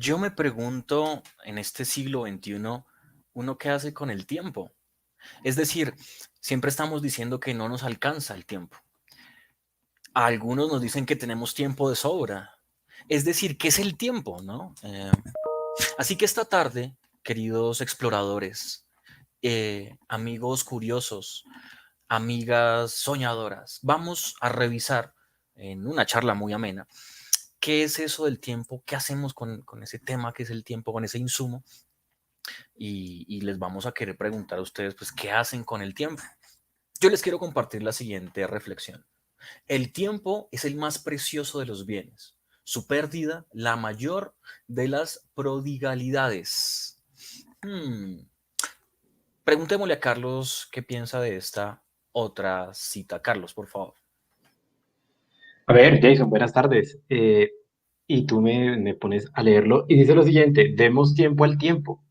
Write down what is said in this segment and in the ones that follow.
Yo me pregunto, en este siglo XXI, ¿uno qué hace con el tiempo? Es decir, siempre estamos diciendo que no nos alcanza el tiempo. A algunos nos dicen que tenemos tiempo de sobra. Es decir, ¿qué es el tiempo, no? Así que esta tarde, queridos exploradores, amigos curiosos, amigas soñadoras, vamos a revisar en una charla muy amena qué es eso del tiempo, qué hacemos con ese tema que es el tiempo, con ese insumo, y les vamos a querer preguntar a ustedes, pues, ¿qué hacen con el tiempo? Yo les quiero compartir la siguiente reflexión. El tiempo es el más precioso de los bienes. Su pérdida, la mayor de las prodigalidades. Hmm. Preguntémosle a Carlos qué piensa de esta otra cita. Carlos, por favor. A ver, Jason, buenas tardes. Y tú me pones a leerlo y dice lo siguiente, demos tiempo al tiempo.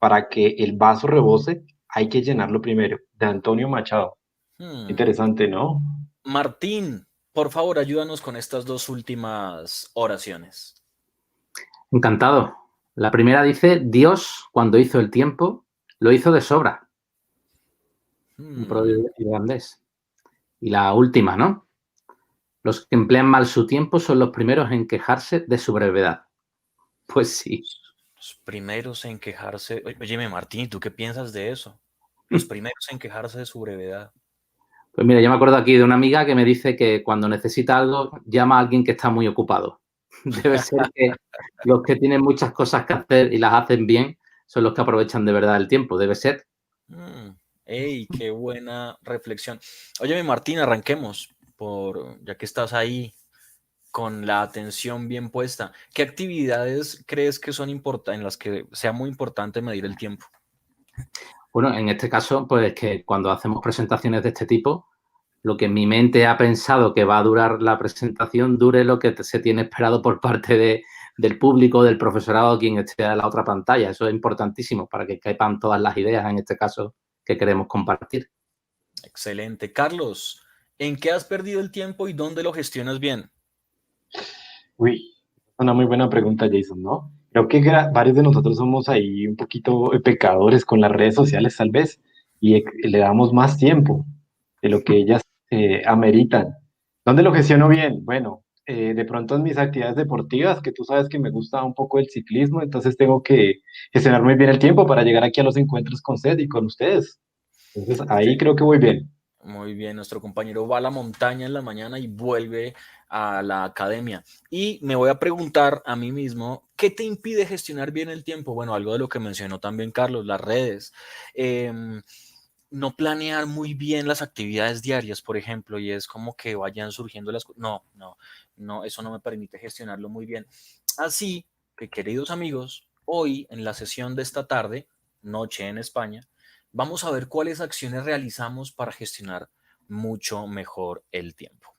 Para que el vaso rebose, hay que llenarlo primero. De Antonio Machado. Hmm. Interesante, ¿no? Martín, por favor, ayúdanos con estas dos últimas oraciones. Encantado. La primera dice, Dios, cuando hizo el tiempo, lo hizo de sobra. Un Hmm. proverbio irlandés. Y la última, ¿no? Los que emplean mal su tiempo son los primeros en quejarse de su brevedad. Pues sí. Los primeros en quejarse. Óyeme, Martín, ¿tú qué piensas de eso? Los primeros en quejarse de su brevedad. Pues mira, yo me acuerdo aquí de una amiga que me dice que cuando necesita algo, llama a alguien que está muy ocupado. Debe ser que los que tienen muchas cosas que hacer y las hacen bien son los que aprovechan de verdad el tiempo. Debe ser. Mm, ¡Ey, qué buena reflexión! Óyeme, Martín, arranquemos, ya que estás ahí con la atención bien puesta. ¿Qué actividades crees que son importantes, en las que sea muy importante medir el tiempo? Bueno, en este caso, pues es que cuando hacemos presentaciones de este tipo, lo que mi mente ha pensado que va a durar la presentación dure lo que se tiene esperado por parte del público, del profesorado, quien esté a la otra pantalla. Eso es importantísimo para que quepan todas las ideas, en este caso, que queremos compartir. Excelente. Carlos, ¿en qué has perdido el tiempo y dónde lo gestionas bien? Uy, una muy buena pregunta, Jason, ¿no? Creo que varios de nosotros somos ahí un poquito pecadores con las redes sociales, tal vez, y le damos más tiempo de lo que ellas ameritan. ¿Dónde lo gestiono bien? Bueno, de pronto en mis actividades deportivas, que tú sabes que me gusta un poco el ciclismo, entonces tengo que gestionar muy bien el tiempo para llegar aquí a los encuentros con Seth y con ustedes. Entonces ahí creo que voy bien. Muy bien, nuestro compañero va a la montaña en la mañana y vuelve a la academia. Y me voy a preguntar a mí mismo, ¿qué te impide gestionar bien el tiempo? Bueno, algo de lo que mencionó también Carlos, las redes. No planear muy bien las actividades diarias, por ejemplo, y es como que vayan surgiendo las cosas. No, no, no, eso no me permite gestionarlo muy bien. Así que, queridos amigos, hoy en la sesión de esta tarde, noche en España, vamos a ver cuáles acciones realizamos para gestionar mucho mejor el tiempo.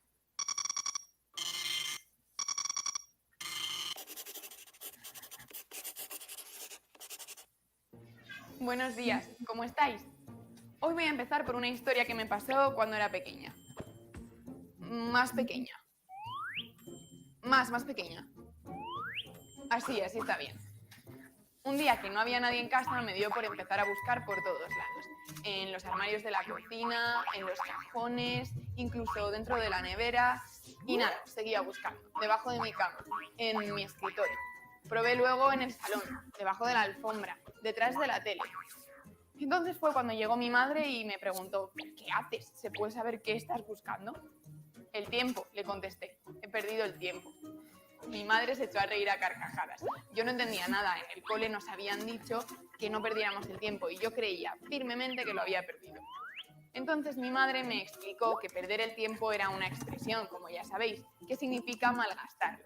Buenos días, ¿cómo estáis? Hoy voy a empezar por una historia que me pasó cuando era pequeña. Más pequeña. Más pequeña. Así está bien. Un día que no había nadie en casa me dio por empezar a buscar por todos lados. En los armarios de la cocina, en los cajones, incluso dentro de la nevera. Y nada, seguía buscando. Debajo de mi cama, en mi escritorio. Probé luego en el salón, debajo de la alfombra, detrás de la tele. Entonces fue cuando llegó mi madre y me preguntó, ¿qué haces? ¿Se puede saber qué estás buscando? El tiempo, le contesté. He perdido el tiempo. Mi madre se echó a reír a carcajadas. Yo no entendía nada. En el cole nos habían dicho que no perdiéramos el tiempo y yo creía firmemente que lo había perdido. Entonces mi madre me explicó que perder el tiempo era una expresión, como ya sabéis, que significa malgastarlo.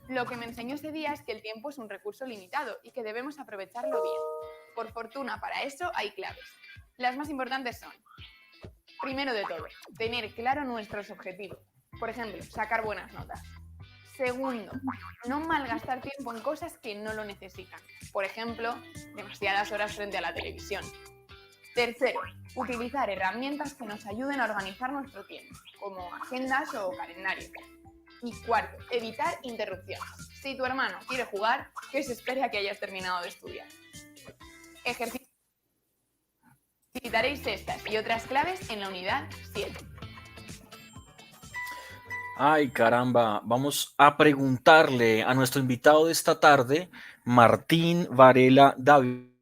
Lo que me enseñó ese día es que el tiempo es un recurso limitado y que debemos aprovecharlo bien. Por fortuna, para eso hay claves. Las más importantes son, primero de todo, tener claro nuestros objetivos. Por ejemplo, sacar buenas notas. Segundo, no malgastar tiempo en cosas que no lo necesitan. Por ejemplo, demasiadas horas frente a la televisión. Tercero, utilizar herramientas que nos ayuden a organizar nuestro tiempo, como agendas o calendarios. Y cuarto, evitar interrupciones. Si tu hermano quiere jugar, que se espere a que hayas terminado de estudiar. Ejercitaréis estas y otras claves en la unidad 7. Ay, caramba, vamos a preguntarle a nuestro invitado de esta tarde, Martín Varela Dávila.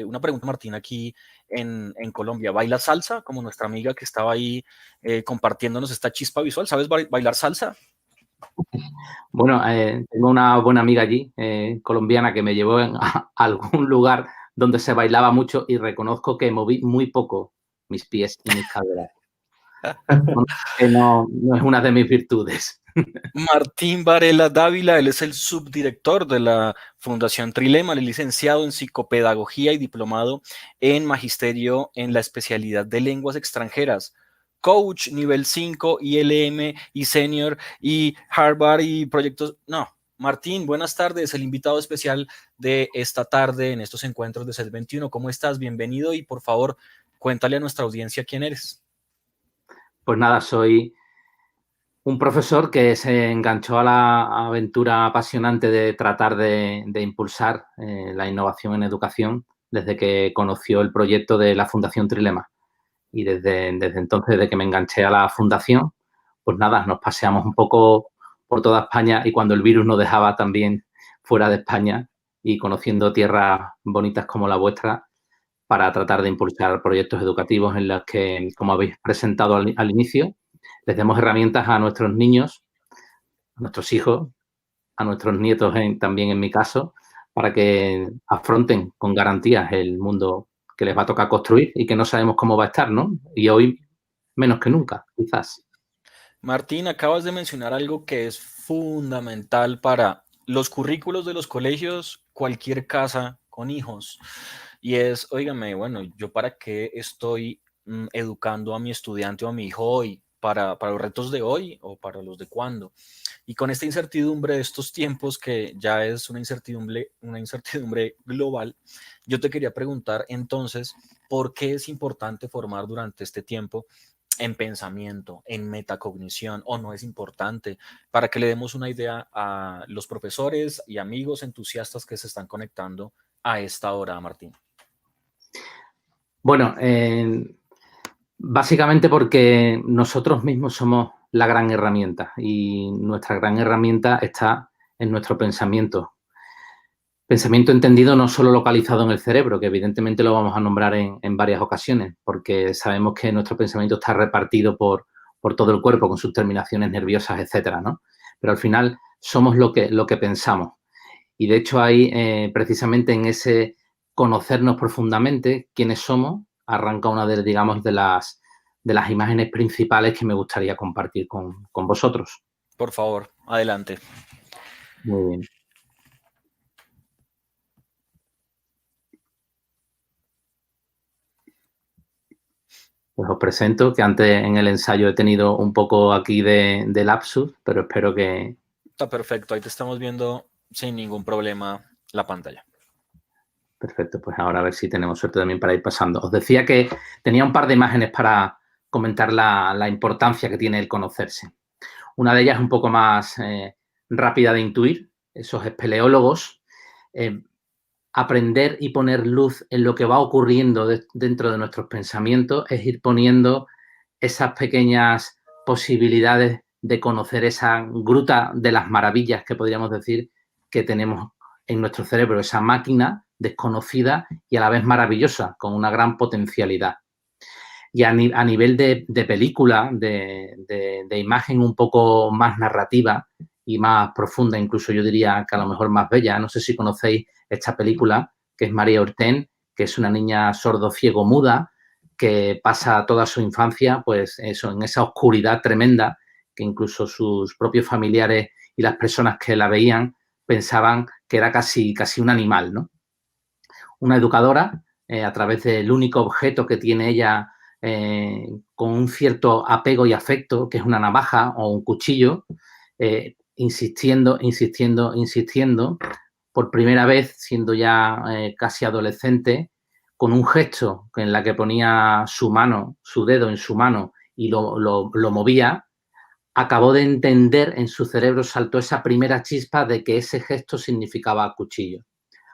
Una pregunta, Martín, aquí en Colombia. ¿Baila salsa? Como nuestra amiga que estaba ahí compartiéndonos esta chispa visual. ¿Sabes bailar salsa? Bueno, tengo una buena amiga allí, colombiana, que me llevó a algún lugar donde se bailaba mucho y reconozco que moví muy poco mis pies y mis caderas. Que no es una de mis virtudes. Martín Varela Dávila, él es el subdirector de la Fundación Trilema, él es licenciado en psicopedagogía y diplomado en magisterio en la especialidad de lenguas extranjeras, coach nivel 5, ILM y senior y Harvard y proyectos. No, Martín, buenas tardes, el invitado especial de esta tarde en estos encuentros de SET 21. ¿Cómo estás? Bienvenido y por favor, cuéntale a nuestra audiencia quién eres. Pues nada, soy un profesor que se enganchó a la aventura apasionante de tratar de impulsar la innovación en educación desde que conoció el proyecto de la Fundación Trilema. Y desde entonces, desde que me enganché a la fundación, pues nada, nos paseamos un poco por toda España y cuando el virus nos dejaba también fuera de España y conociendo tierras bonitas como la vuestra para tratar de impulsar proyectos educativos en los que, como habéis presentado al inicio, les demos herramientas a nuestros niños, a nuestros hijos, a nuestros nietos también en mi caso, para que afronten con garantías el mundo que les va a tocar construir y que no sabemos cómo va a estar, ¿no? Y hoy menos que nunca, quizás. Martín, acabas de mencionar algo que es fundamental para los currículos de los colegios, cualquier casa con hijos. Y es, óigame, bueno, ¿yo para qué estoy educando a mi estudiante o a mi hijo hoy? ¿Para los retos de hoy o para los de cuándo? Y con esta incertidumbre de estos tiempos, que ya es una incertidumbre global, yo te quería preguntar entonces, ¿por qué es importante formar durante este tiempo en pensamiento, en metacognición, o no es importante? Para que le demos una idea a los profesores y amigos entusiastas que se están conectando a esta hora, Martín. Bueno, básicamente porque nosotros mismos somos la gran herramienta y nuestra gran herramienta está en nuestro pensamiento. Pensamiento entendido no solo localizado en el cerebro, que evidentemente lo vamos a nombrar en varias ocasiones, porque sabemos que nuestro pensamiento está repartido por todo el cuerpo con sus terminaciones nerviosas, etcétera, ¿no? Pero al final somos lo que pensamos. Y de hecho ahí, precisamente en ese conocernos profundamente quiénes somos, arranca una de las imágenes principales que me gustaría compartir con vosotros. Por favor, adelante. Muy bien. Pues os presento, que antes en el ensayo he tenido un poco aquí de lapsus, pero espero que... Está perfecto, ahí te estamos viendo sin ningún problema la pantalla. Perfecto, pues ahora a ver si tenemos suerte también para ir pasando. Os decía que tenía un par de imágenes para comentar la importancia que tiene el conocerse. Una de ellas es un poco más rápida de intuir, esos espeleólogos. Aprender y poner luz en lo que va ocurriendo dentro de nuestros pensamientos es ir poniendo esas pequeñas posibilidades de conocer esa gruta de las maravillas que podríamos decir que tenemos en nuestro cerebro, esa máquina desconocida y a la vez maravillosa, con una gran potencialidad. Y a nivel de película, de imagen un poco más narrativa y más profunda, incluso yo diría que a lo mejor más bella, no sé si conocéis esta película, que es María Ortén, que es una niña sordo-ciego-muda que pasa toda su infancia, pues eso, en esa oscuridad tremenda, que incluso sus propios familiares y las personas que la veían pensaban que era casi un animal, ¿no? Una educadora, a través del único objeto que tiene ella con un cierto apego y afecto, que es una navaja o un cuchillo, insistiendo, por primera vez, siendo ya casi adolescente, con un gesto en la que ponía su mano, su dedo en su mano y lo movía, acabó de entender, en su cerebro saltó esa primera chispa de que ese gesto significaba cuchillo.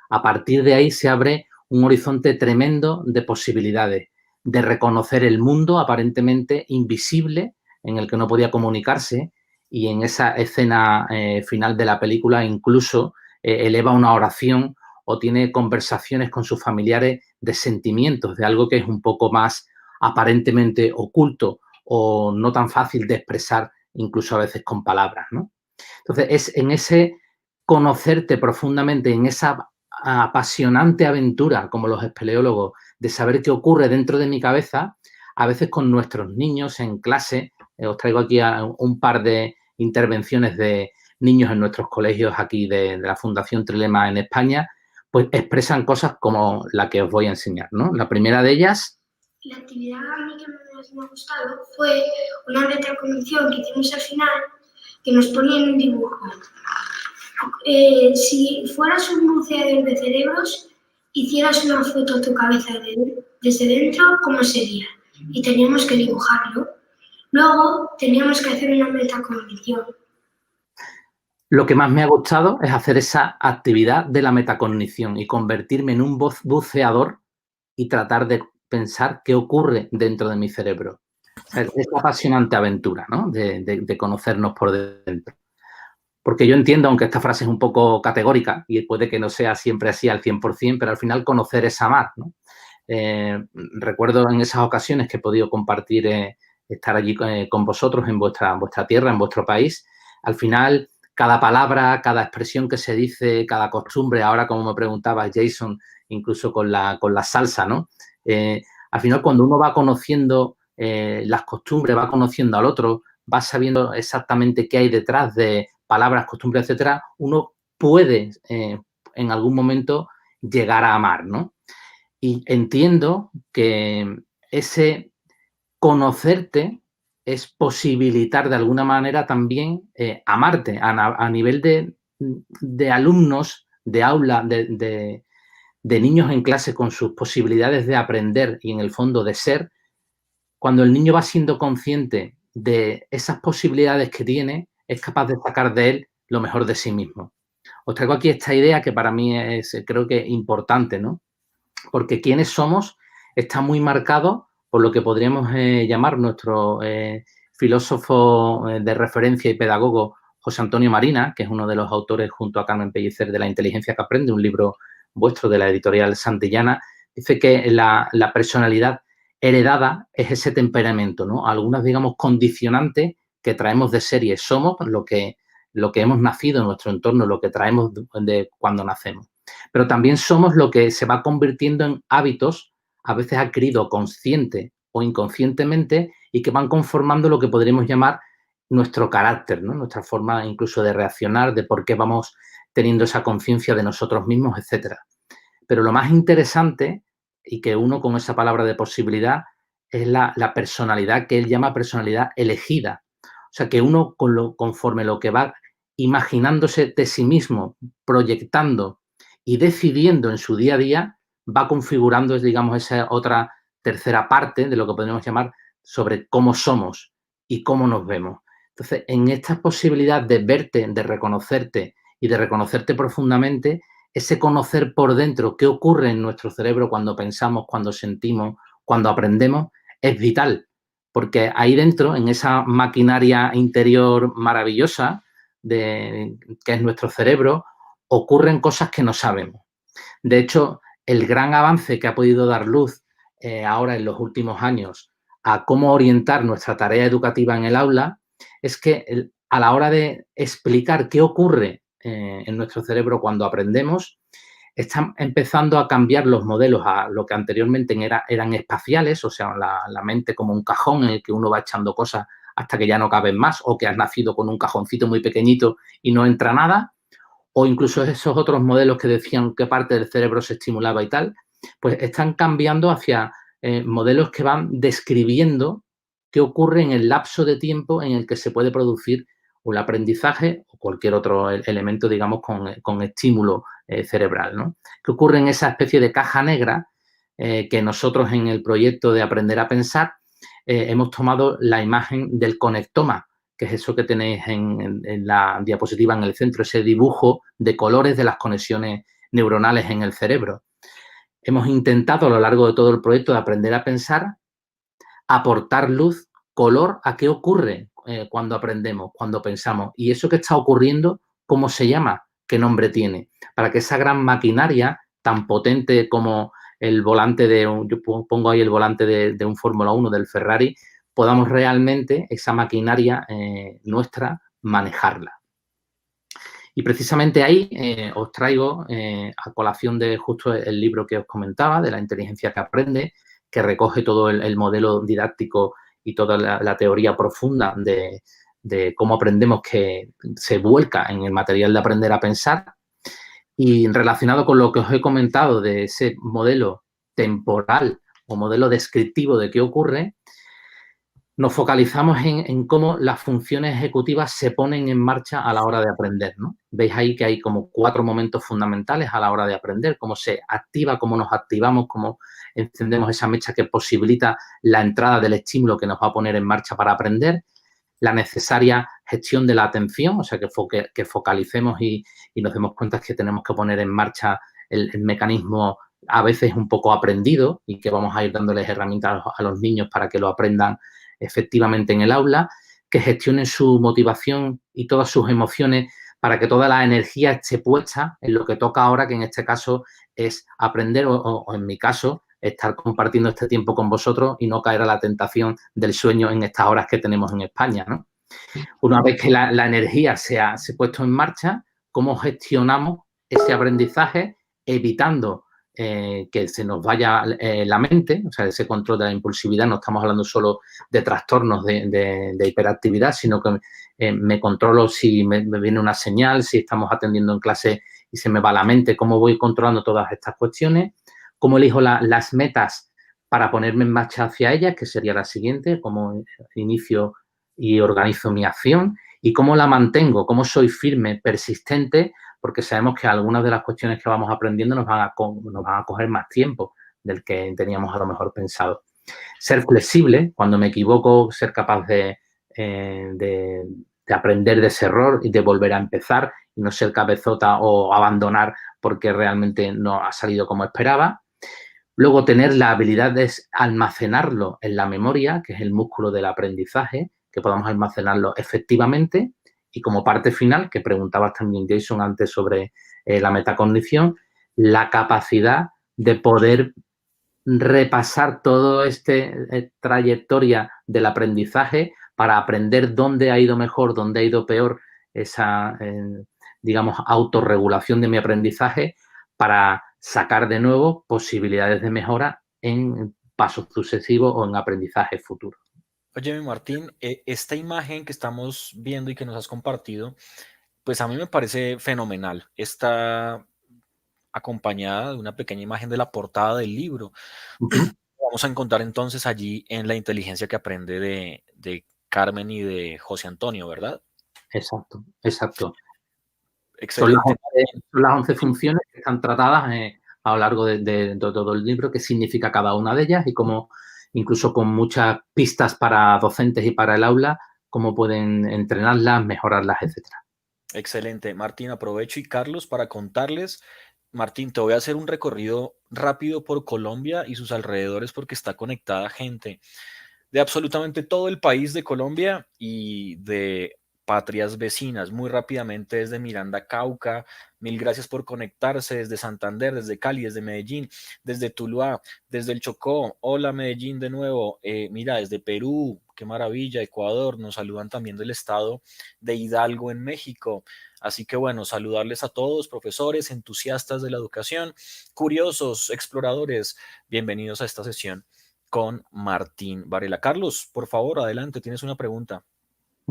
A partir de ahí se abre un horizonte tremendo de posibilidades, de reconocer el mundo aparentemente invisible en el que no podía comunicarse, y en esa escena final de la película incluso eleva una oración o tiene conversaciones con sus familiares de sentimientos, de algo que es un poco más aparentemente oculto o no tan fácil de expresar, incluso a veces con palabras, ¿no? Entonces, es en ese conocerte profundamente, en esa apasionante aventura, como los espeleólogos, de saber qué ocurre dentro de mi cabeza, a veces con nuestros niños en clase. Os traigo aquí un par de intervenciones de niños en nuestros colegios aquí de la Fundación Trilema en España, pues expresan cosas como la que os voy a enseñar, ¿no? La primera de ellas... La actividad a mí que más me ha gustado fue una metacognición que hicimos al final, que nos ponía en un dibujo. Si fueras un buceador de cerebros, hicieras una foto a tu cabeza desde dentro, ¿cómo sería? Y teníamos que dibujarlo. Luego teníamos que hacer una metacognición. Lo que más me ha gustado es hacer esa actividad de la metacognición y convertirme en un buceador y tratar de pensar qué ocurre dentro de mi cerebro. O sea, es una apasionante aventura, ¿no? De conocernos por dentro. Porque yo entiendo, aunque esta frase es un poco categórica y puede que no sea siempre así al 100%, pero al final conocer es amar, ¿no? Recuerdo en esas ocasiones que he podido compartir, estar allí con vosotros en vuestra tierra, en vuestro país. Al final, cada palabra, cada expresión que se dice, cada costumbre, ahora como me preguntaba Jason, incluso con la salsa, ¿no? Al final, cuando uno va conociendo las costumbres, va conociendo al otro, va sabiendo exactamente qué hay detrás de palabras, costumbres, etcétera, uno puede en algún momento llegar a amar, ¿no? Y entiendo que ese conocerte es posibilitar de alguna manera también amarte a nivel de alumnos, de aula, de niños en clase con sus posibilidades de aprender y en el fondo de ser. Cuando el niño va siendo consciente de esas posibilidades que tiene, es capaz de sacar de él lo mejor de sí mismo. Os traigo aquí esta idea que para mí es, creo que, importante, ¿no? Porque quiénes somos está muy marcado por lo que podríamos llamar nuestro filósofo de referencia y pedagogo José Antonio Marina, que es uno de los autores junto a Carmen Pellicer de La inteligencia que aprende, un libro vuestro de la editorial Santillana. Dice que la personalidad heredada es ese temperamento, ¿no? Algunas, digamos, condicionantes que traemos de serie. Somos lo que hemos nacido en nuestro entorno, lo que traemos de cuando nacemos. Pero también somos lo que se va convirtiendo en hábitos, a veces adquiridos consciente o inconscientemente, y que van conformando lo que podríamos llamar nuestro carácter, ¿no? Nuestra forma incluso de reaccionar, de por qué vamos teniendo esa conciencia de nosotros mismos, etcétera. Pero lo más interesante, y que uno con esa palabra de posibilidad, es la personalidad que él llama personalidad elegida. O sea, que uno conforme lo que va imaginándose de sí mismo, proyectando y decidiendo en su día a día, va configurando, digamos, esa otra tercera parte de lo que podríamos llamar sobre cómo somos y cómo nos vemos. Entonces, en esta posibilidad de verte, de reconocerte y de reconocerte profundamente, ese conocer por dentro qué ocurre en nuestro cerebro cuando pensamos, cuando sentimos, cuando aprendemos, es vital. Porque ahí dentro, en esa maquinaria interior maravillosa que es nuestro cerebro, ocurren cosas que no sabemos. De hecho, el gran avance que ha podido dar luz ahora en los últimos años a cómo orientar nuestra tarea educativa en el aula es que a la hora de explicar qué ocurre en nuestro cerebro cuando aprendemos, están empezando a cambiar los modelos a lo que anteriormente eran espaciales, o sea, la mente como un cajón en el que uno va echando cosas hasta que ya no caben más, o que has nacido con un cajoncito muy pequeñito y no entra nada, o incluso esos otros modelos que decían qué parte del cerebro se estimulaba y tal, pues están cambiando hacia modelos que van describiendo qué ocurre en el lapso de tiempo en el que se puede producir o el aprendizaje o cualquier otro elemento, digamos, con estímulo cerebral, ¿no? ¿Qué ocurre en esa especie de caja negra que nosotros en el proyecto de Aprender a Pensar hemos tomado la imagen del conectoma, que es eso que tenéis en la diapositiva en el centro, ese dibujo de colores de las conexiones neuronales en el cerebro. Hemos intentado a lo largo de todo el proyecto de aprender a pensar, aportar luz, color a qué ocurre cuando aprendemos, cuando pensamos. Y eso que está ocurriendo, ¿cómo se llama? ¿Qué nombre tiene? Para que esa gran maquinaria, tan potente como el volante yo pongo ahí el volante de un Fórmula 1 del Ferrari, podamos realmente esa maquinaria nuestra manejarla. Y precisamente ahí os traigo a colación de justo el libro que os comentaba, de la inteligencia que aprende, que recoge todo el modelo didáctico y toda la teoría profunda de cómo aprendemos, que se vuelca en el material de aprender a pensar. Y relacionado con lo que os he comentado de ese modelo temporal o modelo descriptivo de qué ocurre, nos focalizamos en cómo las funciones ejecutivas se ponen en marcha a la hora de aprender, ¿no? Veis ahí que hay como 4 momentos fundamentales a la hora de aprender, cómo se activa, cómo nos activamos, cómo encendemos esa mecha que posibilita la entrada del estímulo que nos va a poner en marcha para aprender, la necesaria gestión de la atención, o sea, que focalicemos y nos demos cuenta que tenemos que poner en marcha el mecanismo a veces un poco aprendido y que vamos a ir dándoles herramientas a los niños para que lo aprendan efectivamente en el aula, que gestionen su motivación y todas sus emociones para que toda la energía esté puesta en lo que toca ahora, que en este caso es aprender o en mi caso, estar compartiendo este tiempo con vosotros y no caer a la tentación del sueño en estas horas que tenemos en España, ¿no? Una vez que la energía se ha puesto en marcha, ¿cómo gestionamos ese aprendizaje evitando que se nos vaya la mente? O sea, ese control de la impulsividad, no estamos hablando solo de trastornos de hiperactividad, sino que me controlo si me viene una señal, si estamos atendiendo en clase y se me va la mente, cómo voy controlando todas estas cuestiones, cómo elijo las metas para ponerme en marcha hacia ellas, que sería la siguiente, cómo inicio y organizo mi acción y cómo la mantengo, cómo soy firme, persistente, porque sabemos que algunas de las cuestiones que vamos aprendiendo nos van a coger más tiempo del que teníamos a lo mejor pensado. Ser flexible, cuando me equivoco, ser capaz de aprender de ese error y de volver a empezar y no ser cabezota o abandonar porque realmente no ha salido como esperaba. Luego, tener la habilidad de almacenarlo en la memoria, que es el músculo del aprendizaje, que podamos almacenarlo efectivamente. Y como parte final, que preguntabas también, Jason, antes sobre la metacognición, la capacidad de poder repasar toda esta trayectoria del aprendizaje para aprender dónde ha ido mejor, dónde ha ido peor esa, digamos, autorregulación de mi aprendizaje para sacar de nuevo posibilidades de mejora en pasos sucesivos o en aprendizaje futuro. Oye, Martín, esta imagen que estamos viendo y que nos has compartido, pues a mí me parece fenomenal. Está acompañada de una pequeña imagen de la portada del libro. Vamos a encontrar entonces allí en La inteligencia que aprende de Carmen y de José Antonio, ¿verdad? Exacto, exacto. Excelente. Son las 11 funciones que están tratadas a lo largo de todo el libro, qué significa cada una de ellas y cómo, incluso con muchas pistas para docentes y para el aula, cómo pueden entrenarlas, mejorarlas, etcétera. Excelente. Martín, aprovecho y Carlos para contarles. Martín, te voy a hacer un recorrido rápido por Colombia y sus alrededores porque está conectada gente de absolutamente todo el país de Colombia y de patrias vecinas. Muy rápidamente desde Miranda, Cauca. Mil gracias por conectarse desde Santander, desde Cali, desde Medellín, desde Tuluá, desde el Chocó. Hola Medellín de nuevo. Mira, desde Perú, qué maravilla. Ecuador, nos saludan también del estado de Hidalgo en México. Así que bueno, saludarles a todos, profesores, entusiastas de la educación, curiosos, exploradores. Bienvenidos a esta sesión con Martín Varela. Carlos, por favor, adelante, tienes una pregunta.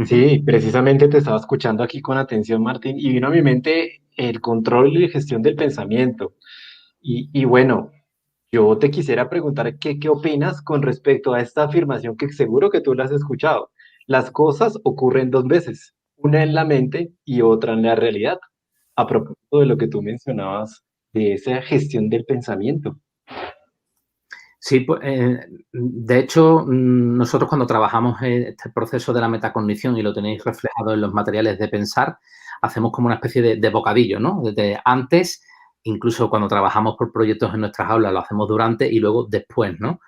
Sí, precisamente te estaba escuchando aquí con atención, Martín, y vino a mi mente el control y gestión del pensamiento. Y bueno, yo te quisiera preguntar qué opinas con respecto a esta afirmación que seguro que tú la has escuchado. Las cosas ocurren 2 veces, una en la mente y otra en la realidad. A propósito de lo que tú mencionabas de esa gestión del pensamiento. Sí, pues, de hecho, nosotros cuando trabajamos este proceso de la metacognición, y lo tenéis reflejado en los materiales de pensar, hacemos como una especie de bocadillo, ¿no? Desde antes, incluso cuando trabajamos por proyectos en nuestras aulas, lo hacemos durante y luego después, ¿no?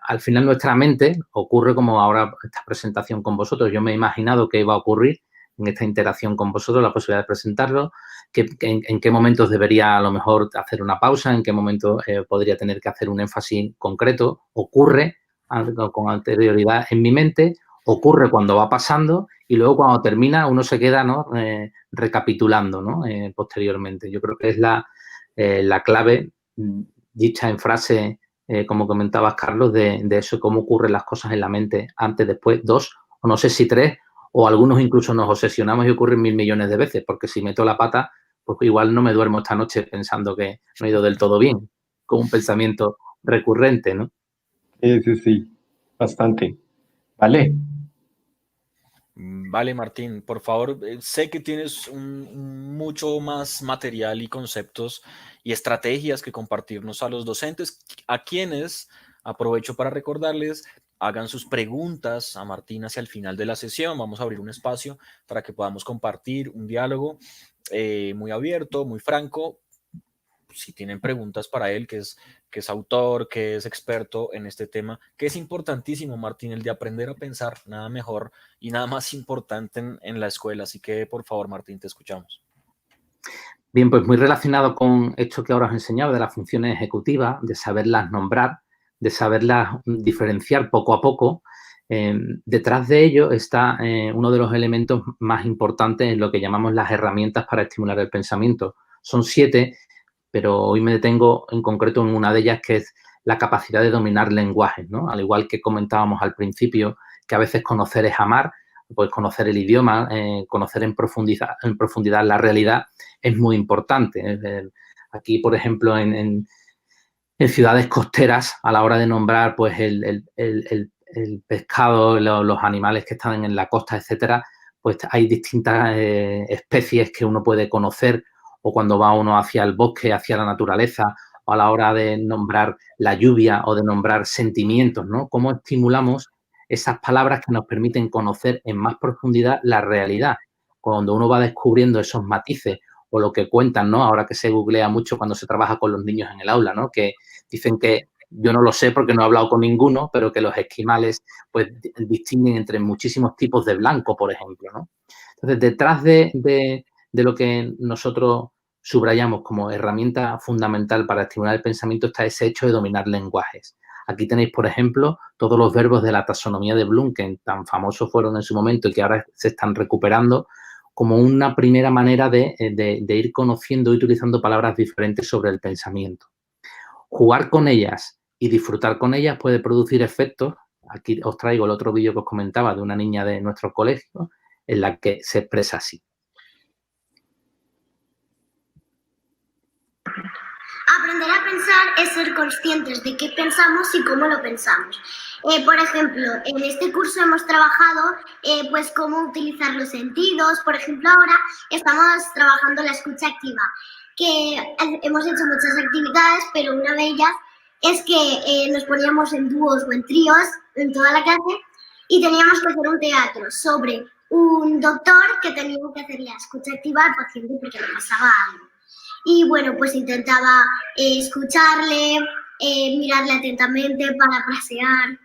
Al final nuestra mente ocurre como ahora esta presentación con vosotros. Yo me he imaginado que iba a ocurrir en esta interacción con vosotros, la posibilidad de presentarlo, en qué momentos debería a lo mejor hacer una pausa, en qué momento podría tener que hacer un énfasis concreto. Ocurre con anterioridad en mi mente, ocurre cuando va pasando y luego cuando termina uno se queda, ¿no? Recapitulando, ¿no? Posteriormente. Yo creo que es la clave dicha en frase, como comentabas, Carlos, de eso, cómo ocurren las cosas en la mente antes, después, 2, o no sé si 3, o algunos incluso nos obsesionamos y ocurren 1000 millones de veces, porque si meto la pata, pues igual no me duermo esta noche pensando que no he ido del todo bien, con un pensamiento recurrente, ¿no? Sí, bastante. Vale. Vale, Martín, por favor, sé que tienes mucho más material y conceptos y estrategias que compartirnos a los docentes, a quienes aprovecho para recordarles, hagan sus preguntas a Martín hacia el final de la sesión. Vamos a abrir un espacio para que podamos compartir un diálogo muy abierto, muy franco. Si tienen preguntas para él, que es autor, que es experto en este tema, que es importantísimo, Martín, el de aprender a pensar, nada mejor y nada más importante en la escuela. Así que, por favor, Martín, te escuchamos. Bien, pues muy relacionado con esto que ahora os he enseñado de las funciones ejecutivas, de saberlas nombrar, de saberlas diferenciar poco a poco. Detrás de ello está uno de los elementos más importantes en lo que llamamos las herramientas para estimular el pensamiento. Son 7, pero hoy me detengo en concreto en una de ellas, que es la capacidad de dominar lenguajes, ¿no? Al igual que comentábamos al principio, que a veces conocer es amar, pues conocer el idioma, conocer en profundidad la realidad es muy importante. Aquí, por ejemplo, en ciudades costeras, a la hora de nombrar pues el pescado, los animales que están en la costa, etcétera, pues hay distintas especies que uno puede conocer, o cuando va uno hacia el bosque, hacia la naturaleza, o a la hora de nombrar la lluvia o de nombrar sentimientos, ¿no? Cómo estimulamos esas palabras que nos permiten conocer en más profundidad la realidad. Cuando uno va descubriendo esos matices o lo que cuentan, ¿no? Ahora que se googlea mucho cuando se trabaja con los niños en el aula, ¿no? Que dicen que, yo no lo sé porque no he hablado con ninguno, pero que los esquimales pues distinguen entre muchísimos tipos de blanco, por ejemplo, ¿no? Entonces, detrás de lo que nosotros subrayamos como herramienta fundamental para estimular el pensamiento está ese hecho de dominar lenguajes. Aquí tenéis, por ejemplo, todos los verbos de la taxonomía de Bloom, que tan famosos fueron en su momento y que ahora se están recuperando, como una primera manera de ir conociendo y utilizando palabras diferentes sobre el pensamiento. Jugar con ellas y disfrutar con ellas puede producir efectos. Aquí os traigo el otro vídeo que os comentaba de una niña de nuestro colegio en la que se expresa así. Aprender a pensar es ser conscientes de qué pensamos y cómo lo pensamos. Por ejemplo, en este curso hemos trabajado pues cómo utilizar los sentidos. Por ejemplo, ahora estamos trabajando la escucha activa, que hemos hecho muchas actividades, pero una de ellas es que nos poníamos en dúos o en tríos en toda la clase y teníamos que hacer un teatro sobre un doctor que tenía que hacer la escucha activa al paciente porque le pasaba algo. Y bueno, pues intentaba escucharle, mirarle atentamente, parafrasear.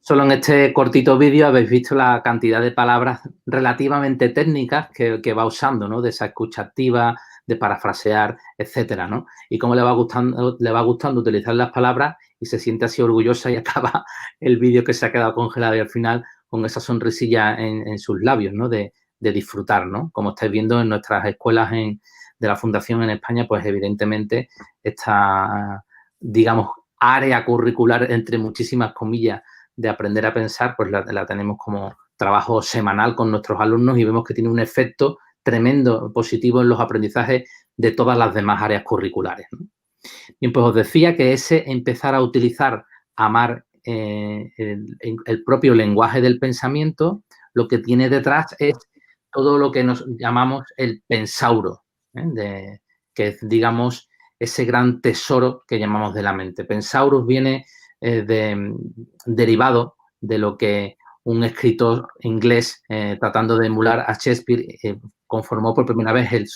Solo en este cortito vídeo habéis visto la cantidad de palabras relativamente técnicas que va usando, ¿no? De esa escucha activa, de parafrasear, etcétera, ¿no? Y cómo le va gustando utilizar las palabras y se siente así orgullosa y acaba el vídeo que se ha quedado congelado y al final con esa sonrisilla en sus labios, ¿no? De disfrutar, ¿no? Como estáis viendo en nuestras escuelas de la Fundación en España, pues evidentemente esta, digamos, área curricular, entre muchísimas comillas, de aprender a pensar, pues la tenemos como trabajo semanal con nuestros alumnos y vemos que tiene un efecto tremendo, positivo en los aprendizajes de todas las demás áreas curriculares, ¿no? Bien, pues os decía que ese empezar a utilizar, amar el propio lenguaje del pensamiento, lo que tiene detrás es todo lo que nos llamamos el pensauro, que es, digamos, ese gran tesoro que llamamos de la mente. Pensaurus viene derivado de lo que un escritor inglés, tratando de emular a Shakespeare, conformó por primera vez,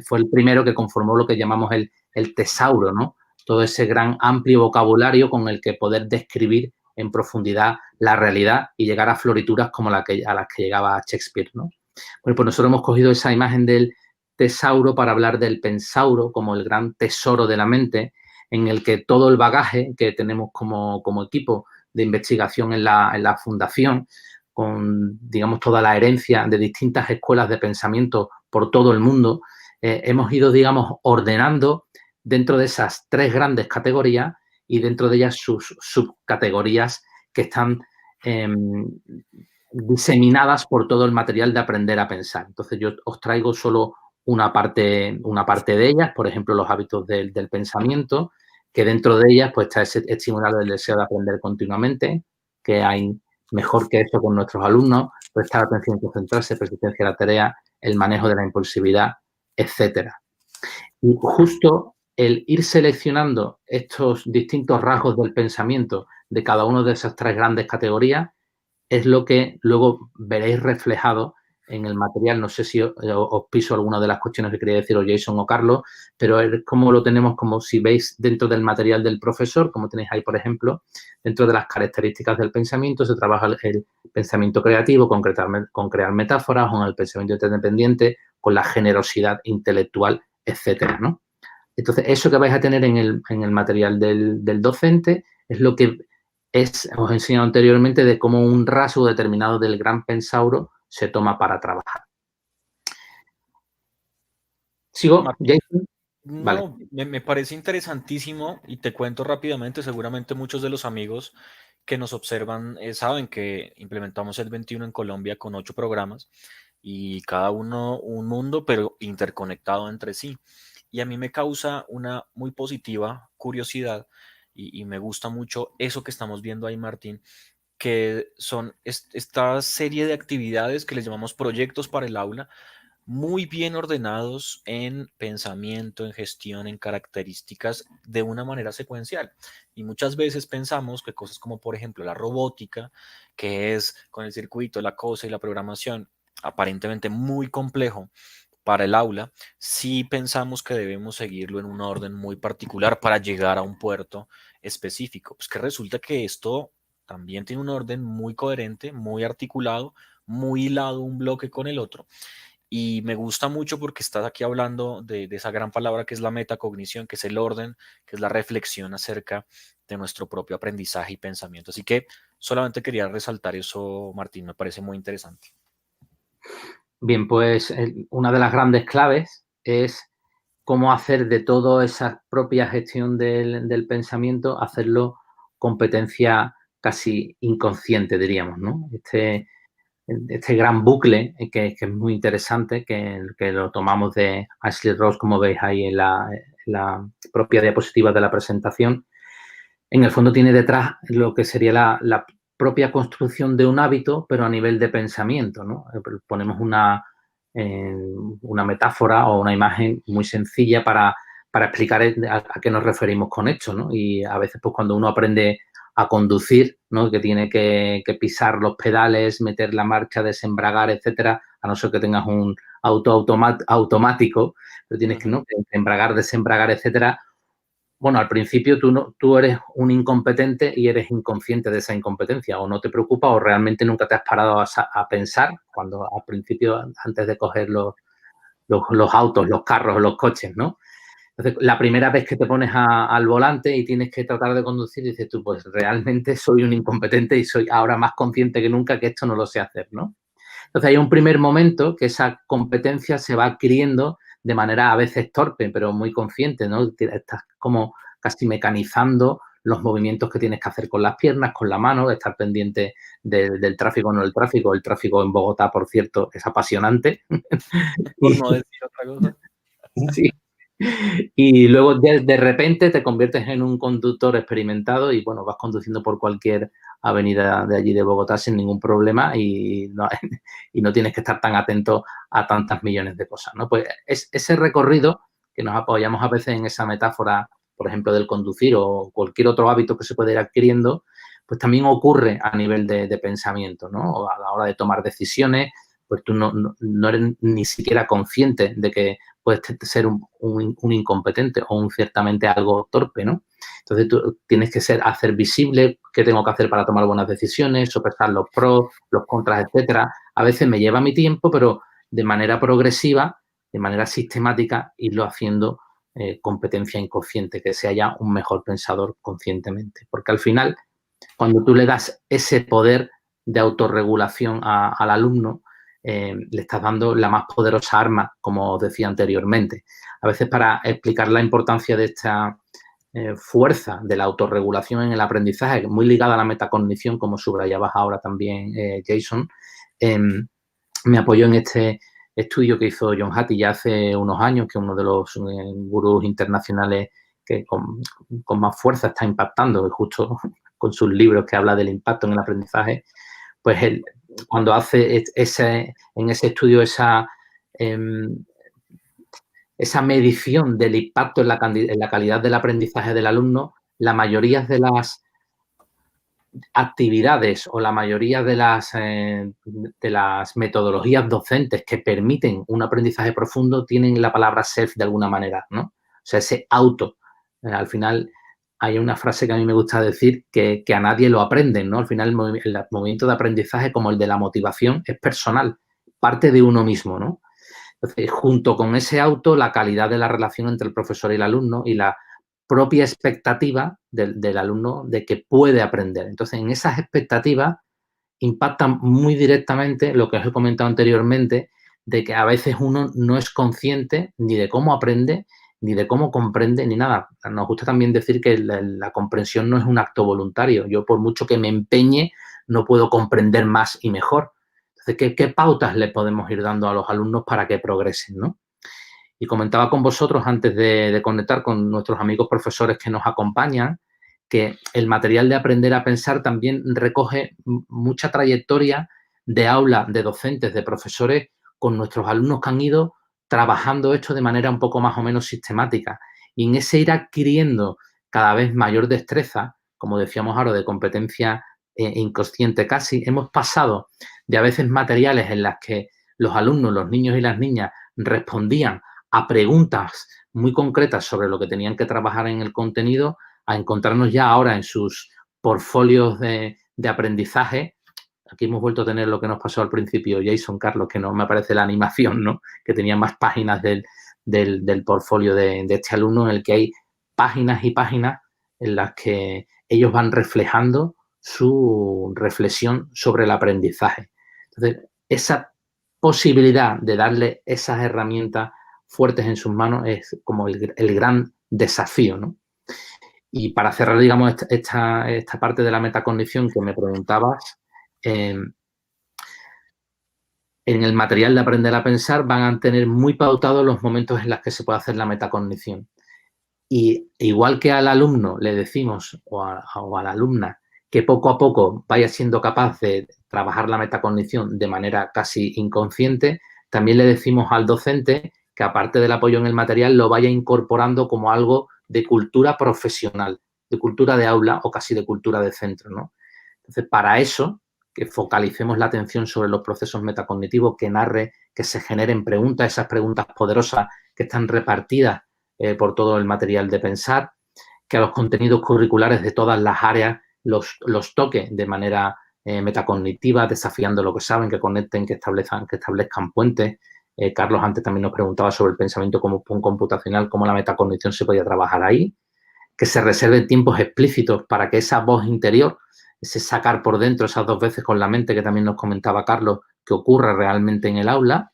fue el primero que conformó lo que llamamos el tesauro, ¿no? Todo ese gran amplio vocabulario con el que poder describir en profundidad la realidad y llegar a florituras como a las que llegaba Shakespeare, ¿no? Bueno, pues nosotros hemos cogido esa imagen del tesauro para hablar del pensauro como el gran tesoro de la mente, en el que todo el bagaje que tenemos como equipo de investigación en la fundación, con, digamos, toda la herencia de distintas escuelas de pensamiento por todo el mundo, hemos ido, digamos, ordenando dentro de esas 3 grandes categorías y dentro de ellas sus subcategorías que están diseminadas por todo el material de aprender a pensar. Entonces, yo os traigo solo una parte de ellas, por ejemplo, los hábitos del pensamiento, que dentro de ellas pues está estimular el deseo de aprender continuamente, que hay mejor que eso con nuestros alumnos, prestar atención, concentrarse, persistencia a la tarea, el manejo de la impulsividad, etcétera. Y justo el ir seleccionando estos distintos rasgos del pensamiento de cada una de esas 3 grandes categorías es lo que luego veréis reflejado en el material. No sé si os piso alguna de las cuestiones que quería deciros Jason o Carlos, pero es como lo tenemos, como si veis dentro del material del profesor, como tenéis ahí, por ejemplo, dentro de las características del pensamiento se trabaja el pensamiento creativo, con crear metáforas, con el pensamiento interdependiente, con la generosidad intelectual, etcétera, ¿no? Entonces, eso que vais a tener en el material del docente es lo que os he enseñado anteriormente de cómo un rasgo determinado del gran pensauro se toma para trabajar. ¿Sigo, Jason? No, Vale. me parece interesantísimo y te cuento rápidamente, seguramente muchos de los amigos que nos observan saben que implementamos el 21 en Colombia con 8 programas y cada uno un mundo, pero interconectado entre sí. Y a mí me causa una muy positiva curiosidad y me gusta mucho eso que estamos viendo ahí, Martín, que son esta serie de actividades que les llamamos proyectos para el aula, muy bien ordenados en pensamiento, en gestión, en características de una manera secuencial. Y muchas veces pensamos que cosas como, por ejemplo, la robótica, que es con el circuito, la cosa y la programación, aparentemente muy complejo para el aula, sí pensamos que debemos seguirlo en un orden muy particular para llegar a un puerto específico. Pues que resulta que esto también tiene un orden muy coherente, muy articulado, muy hilado un bloque con el otro. Y me gusta mucho porque estás aquí hablando de esa gran palabra que es la metacognición, que es el orden, que es la reflexión acerca de nuestro propio aprendizaje y pensamiento. Así que solamente quería resaltar eso, Martín, me parece muy interesante. Bien, pues una de las grandes claves es cómo hacer de toda esa propia gestión del pensamiento, hacerlo competencia casi inconsciente, diríamos, ¿no? Este gran bucle que es muy interesante, que lo tomamos de Ashley Ross, como veis ahí en la propia diapositiva de la presentación, en el fondo tiene detrás lo que sería la propia construcción de un hábito, pero a nivel de pensamiento, ¿no? Ponemos una metáfora o una imagen muy sencilla para explicar a qué nos referimos con esto, ¿no? Y a veces, pues, cuando uno aprende a conducir, ¿no? Que tiene que pisar los pedales, meter la marcha, desembragar, etcétera, a no ser que tengas un auto automático, pero tienes que, ¿no? Embragar, desembragar, etcétera. Bueno, al principio tú eres un incompetente y eres inconsciente de esa incompetencia, o no te preocupa o realmente nunca te has parado a pensar cuando al principio, antes de coger los autos, los carros, los coches, ¿no? Entonces, la primera vez que te pones al volante y tienes que tratar de conducir, dices tú, pues realmente soy un incompetente y soy ahora más consciente que nunca que esto no lo sé hacer, ¿no? Entonces, hay un primer momento que esa competencia se va adquiriendo de manera a veces torpe, pero muy consciente, ¿no? Estás como casi mecanizando los movimientos que tienes que hacer con las piernas, con la mano, estar pendiente del tráfico, no del tráfico. El tráfico en Bogotá, por cierto, es apasionante. Por no decir otra cosa. Sí. Y luego de repente te conviertes en un conductor experimentado y, bueno, vas conduciendo por cualquier avenida de allí de Bogotá sin ningún problema y no tienes que estar tan atento a tantas millones de cosas, ¿no? Pues ese recorrido que nos apoyamos a veces en esa metáfora, por ejemplo, del conducir o cualquier otro hábito que se puede ir adquiriendo, pues también ocurre a nivel de pensamiento, ¿no? O a la hora de tomar decisiones, pues tú no eres ni siquiera consciente de que puedes ser un incompetente o un ciertamente algo torpe, ¿no? Entonces tú tienes que hacer visible qué tengo que hacer para tomar buenas decisiones, sopesar los pros, los contras, etcétera. A veces me lleva mi tiempo, pero de manera progresiva, de manera sistemática, irlo haciendo competencia inconsciente, que sea ya un mejor pensador conscientemente. Porque al final, cuando tú le das ese poder de autorregulación al alumno, le estás dando la más poderosa arma, como os decía anteriormente. A veces, para explicar la importancia de esta fuerza de la autorregulación en el aprendizaje, muy ligada a la metacognición, como subrayabas ahora también, Jason, me apoyo en este estudio que hizo John Hattie ya hace unos años, que es uno de los gurús internacionales que con más fuerza está impactando, justo con sus libros que habla del impacto en el aprendizaje. Pues él, cuando hace en ese estudio esa medición del impacto en la calidad del aprendizaje del alumno, la mayoría de las actividades o la mayoría de las metodologías docentes que permiten un aprendizaje profundo tienen la palabra self de alguna manera, ¿no? O sea, ese auto. Al final hay una frase que a mí me gusta decir, que a nadie lo aprenden, ¿no? Al final el movimiento de aprendizaje, como el de la motivación, es personal, parte de uno mismo, ¿no? Entonces, junto con ese auto, la calidad de la relación entre el profesor y el alumno y la propia expectativa del alumno de que puede aprender. Entonces, en esas expectativas impactan muy directamente lo que os he comentado anteriormente, de que a veces uno no es consciente ni de cómo aprende, ni de cómo comprende, ni nada. Nos gusta también decir que la comprensión no es un acto voluntario. Yo, por mucho que me empeñe, no puedo comprender más y mejor. Entonces, ¿qué pautas le podemos ir dando a los alumnos para que progresen, ¿no? Y comentaba con vosotros, antes de conectar con nuestros amigos profesores que nos acompañan, que el material de Aprender a Pensar también recoge mucha trayectoria de aula, de docentes, de profesores con nuestros alumnos que han ido trabajando esto de manera un poco más o menos sistemática. Y en ese ir adquiriendo cada vez mayor destreza, como decíamos ahora, de competencia inconsciente casi, hemos pasado de a veces materiales en las que los alumnos, los niños y las niñas respondían a preguntas muy concretas sobre lo que tenían que trabajar en el contenido, a encontrarnos ya ahora en sus portfolios de aprendizaje. Aquí hemos vuelto a tener lo que nos pasó al principio, Jason, Carlos, que no me aparece la animación, ¿no? Que tenía más páginas del portfolio de este alumno, en el que hay páginas y páginas en las que ellos van reflejando su reflexión sobre el aprendizaje. Entonces, esa posibilidad de darle esas herramientas fuertes en sus manos es como el gran desafío, ¿no? Y para cerrar, digamos, esta parte de la metacognición que me preguntabas, en el material de Aprender a Pensar van a tener muy pautados los momentos en los que se puede hacer la metacognición. Y igual que al alumno le decimos, o a la alumna, que poco a poco vaya siendo capaz de trabajar la metacognición de manera casi inconsciente, también le decimos al docente que, aparte del apoyo en el material, lo vaya incorporando como algo de cultura profesional, de cultura de aula o casi de cultura de centro, ¿no? Entonces, para eso, que focalicemos la atención sobre los procesos metacognitivos, que narre, que se generen preguntas, esas preguntas poderosas que están repartidas por todo el material de Pensar, que a los contenidos curriculares de todas las áreas los toque de manera metacognitiva, desafiando lo que saben, que conecten, que establezcan puentes. Carlos antes también nos preguntaba sobre el pensamiento como computacional, cómo la metacognición se podía trabajar ahí, que se reserven tiempos explícitos para que esa voz interior, ese sacar por dentro esas dos veces con la mente, que también nos comentaba Carlos, que ocurra realmente en el aula,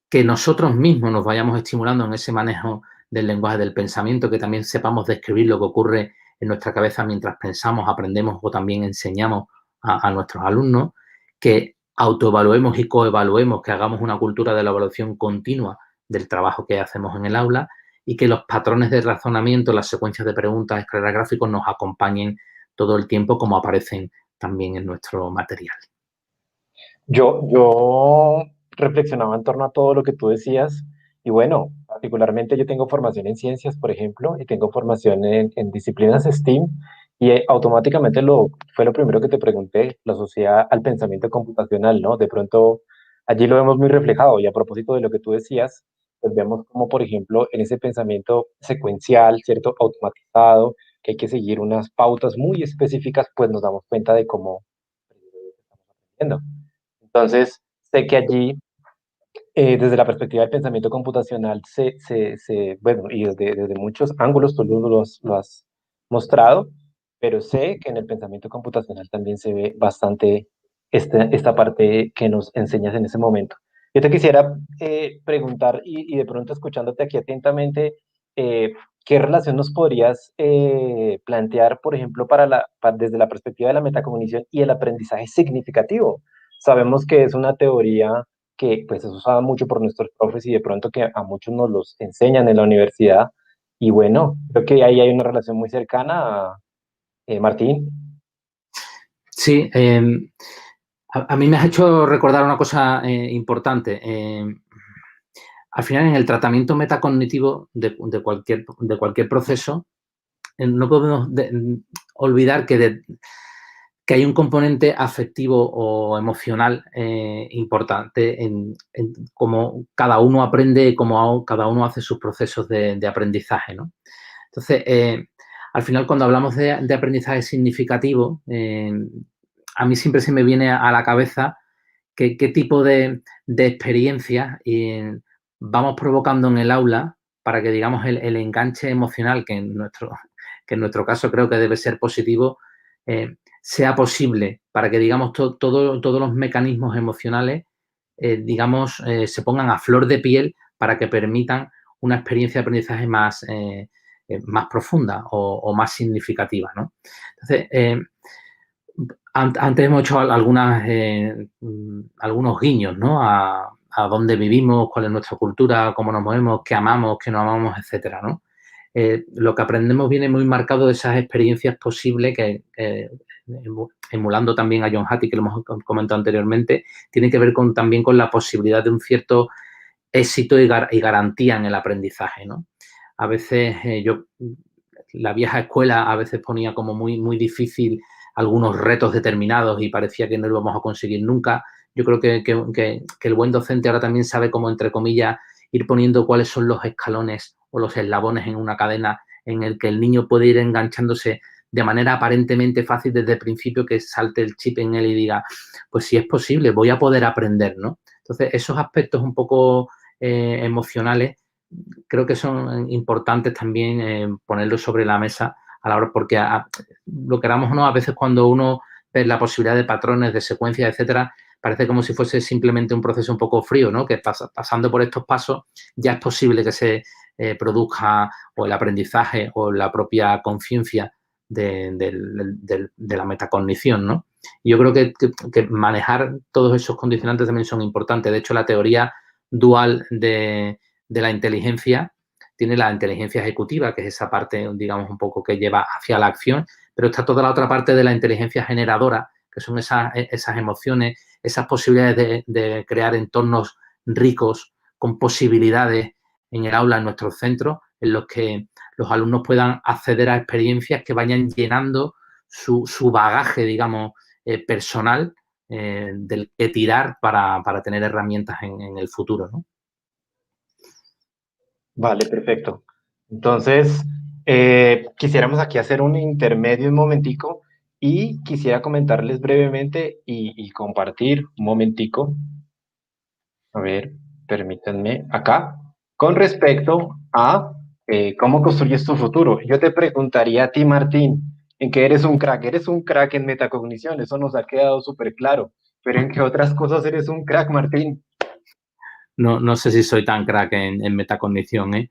que nosotros mismos nos vayamos estimulando en ese manejo del lenguaje del pensamiento, que también sepamos describir lo que ocurre en nuestra cabeza mientras pensamos, aprendemos o también enseñamos a nuestros alumnos, que autoevaluemos y coevaluemos, que hagamos una cultura de la evaluación continua del trabajo que hacemos en el aula y que los patrones de razonamiento, las secuencias de preguntas, escaleras gráficos nos acompañen todo el tiempo, como aparecen también en nuestro material. Yo reflexionaba en torno a todo lo que tú decías y bueno, particularmente yo tengo formación en ciencias, por ejemplo, y tengo formación en disciplinas STEAM, y automáticamente fue lo primero que te pregunté, la sociedad al pensamiento computacional, ¿no? De pronto allí lo vemos muy reflejado, y a propósito de lo que tú decías, pues vemos como, por ejemplo, en ese pensamiento secuencial, ¿cierto? Automatizado, que hay que seguir unas pautas muy específicas, pues nos damos cuenta de cómo estamos aprendiendo. Entonces, sé que allí desde la perspectiva del pensamiento computacional, bueno, y desde muchos ángulos tú lo has mostrado, pero sé que en el pensamiento computacional también se ve bastante esta parte que nos enseñas en ese momento. Yo te quisiera preguntar, y de pronto escuchándote aquí atentamente, ¿qué relación nos podrías plantear, por ejemplo, desde la perspectiva de la metacognición y el aprendizaje significativo? Sabemos que es una teoría que pues es usada mucho por nuestros profes y de pronto que a muchos nos los enseñan en la universidad. Y bueno, creo que ahí hay una relación muy cercana, Martín. Sí, a mí me has hecho recordar una cosa importante. Al final, en el tratamiento metacognitivo de cualquier proceso, no podemos olvidar que hay un componente afectivo o emocional importante en cómo cada uno aprende, cómo cada uno hace sus procesos de aprendizaje, ¿no? Entonces, al final, cuando hablamos de aprendizaje significativo, a mí siempre se me viene a la cabeza qué tipo de experiencias vamos provocando en el aula para que, digamos, el enganche emocional, que en nuestro caso creo que debe ser positivo, sea posible, para que, digamos, todos los mecanismos emocionales, digamos, se pongan a flor de piel para que permitan una experiencia de aprendizaje más profunda o más significativa, ¿no? Entonces, antes hemos hecho algunos guiños, ¿no? A dónde vivimos, cuál es nuestra cultura, cómo nos movemos, qué amamos, qué no amamos, etcétera, ¿no? Lo que aprendemos viene muy marcado de esas experiencias posibles que, emulando también a John Hattie, que lo hemos comentado anteriormente, tiene que ver también con la posibilidad de un cierto éxito y garantía en el aprendizaje, ¿no? A veces la vieja escuela a veces ponía como muy, muy difícil algunos retos determinados y parecía que no lo íbamos a conseguir nunca. Yo creo que el buen docente ahora también sabe cómo, entre comillas, ir poniendo cuáles son los escalones o los eslabones en una cadena en el que el niño puede ir enganchándose de manera aparentemente fácil desde el principio, que salte el chip en él y diga, pues si es posible, voy a poder aprender, ¿no? Entonces, esos aspectos un poco emocionales creo que son importantes también ponerlos sobre la mesa a la hora, porque lo queramos o no, a veces cuando uno ve la posibilidad de patrones, de secuencias, etcétera, parece como si fuese simplemente un proceso un poco frío, ¿no? Que pasando por estos pasos ya es posible que se produzca o el aprendizaje o la propia conciencia de la metacognición, ¿no? Y yo creo que manejar todos esos condicionantes también son importantes. De hecho, la teoría dual de la inteligencia tiene la inteligencia ejecutiva, que es esa parte, digamos, un poco que lleva hacia la acción, pero está toda la otra parte de la inteligencia generadora, que son esas emociones, esas posibilidades de crear entornos ricos con posibilidades en el aula, en nuestros centros, en los que los alumnos puedan acceder a experiencias que vayan llenando su bagaje, digamos, personal del que tirar para tener herramientas en el futuro, ¿no? Vale, perfecto. Entonces, quisiéramos aquí hacer un intermedio un momentico y quisiera comentarles brevemente y compartir un momentico. A ver, permítanme acá. Con respecto a cómo construyes tu futuro, yo te preguntaría a ti, Martín, en qué eres un crack. Eres un crack en metacognición, eso nos ha quedado súper claro. Pero ¿en qué otras cosas eres un crack, Martín? No sé si soy tan crack en metacognición, ¿eh?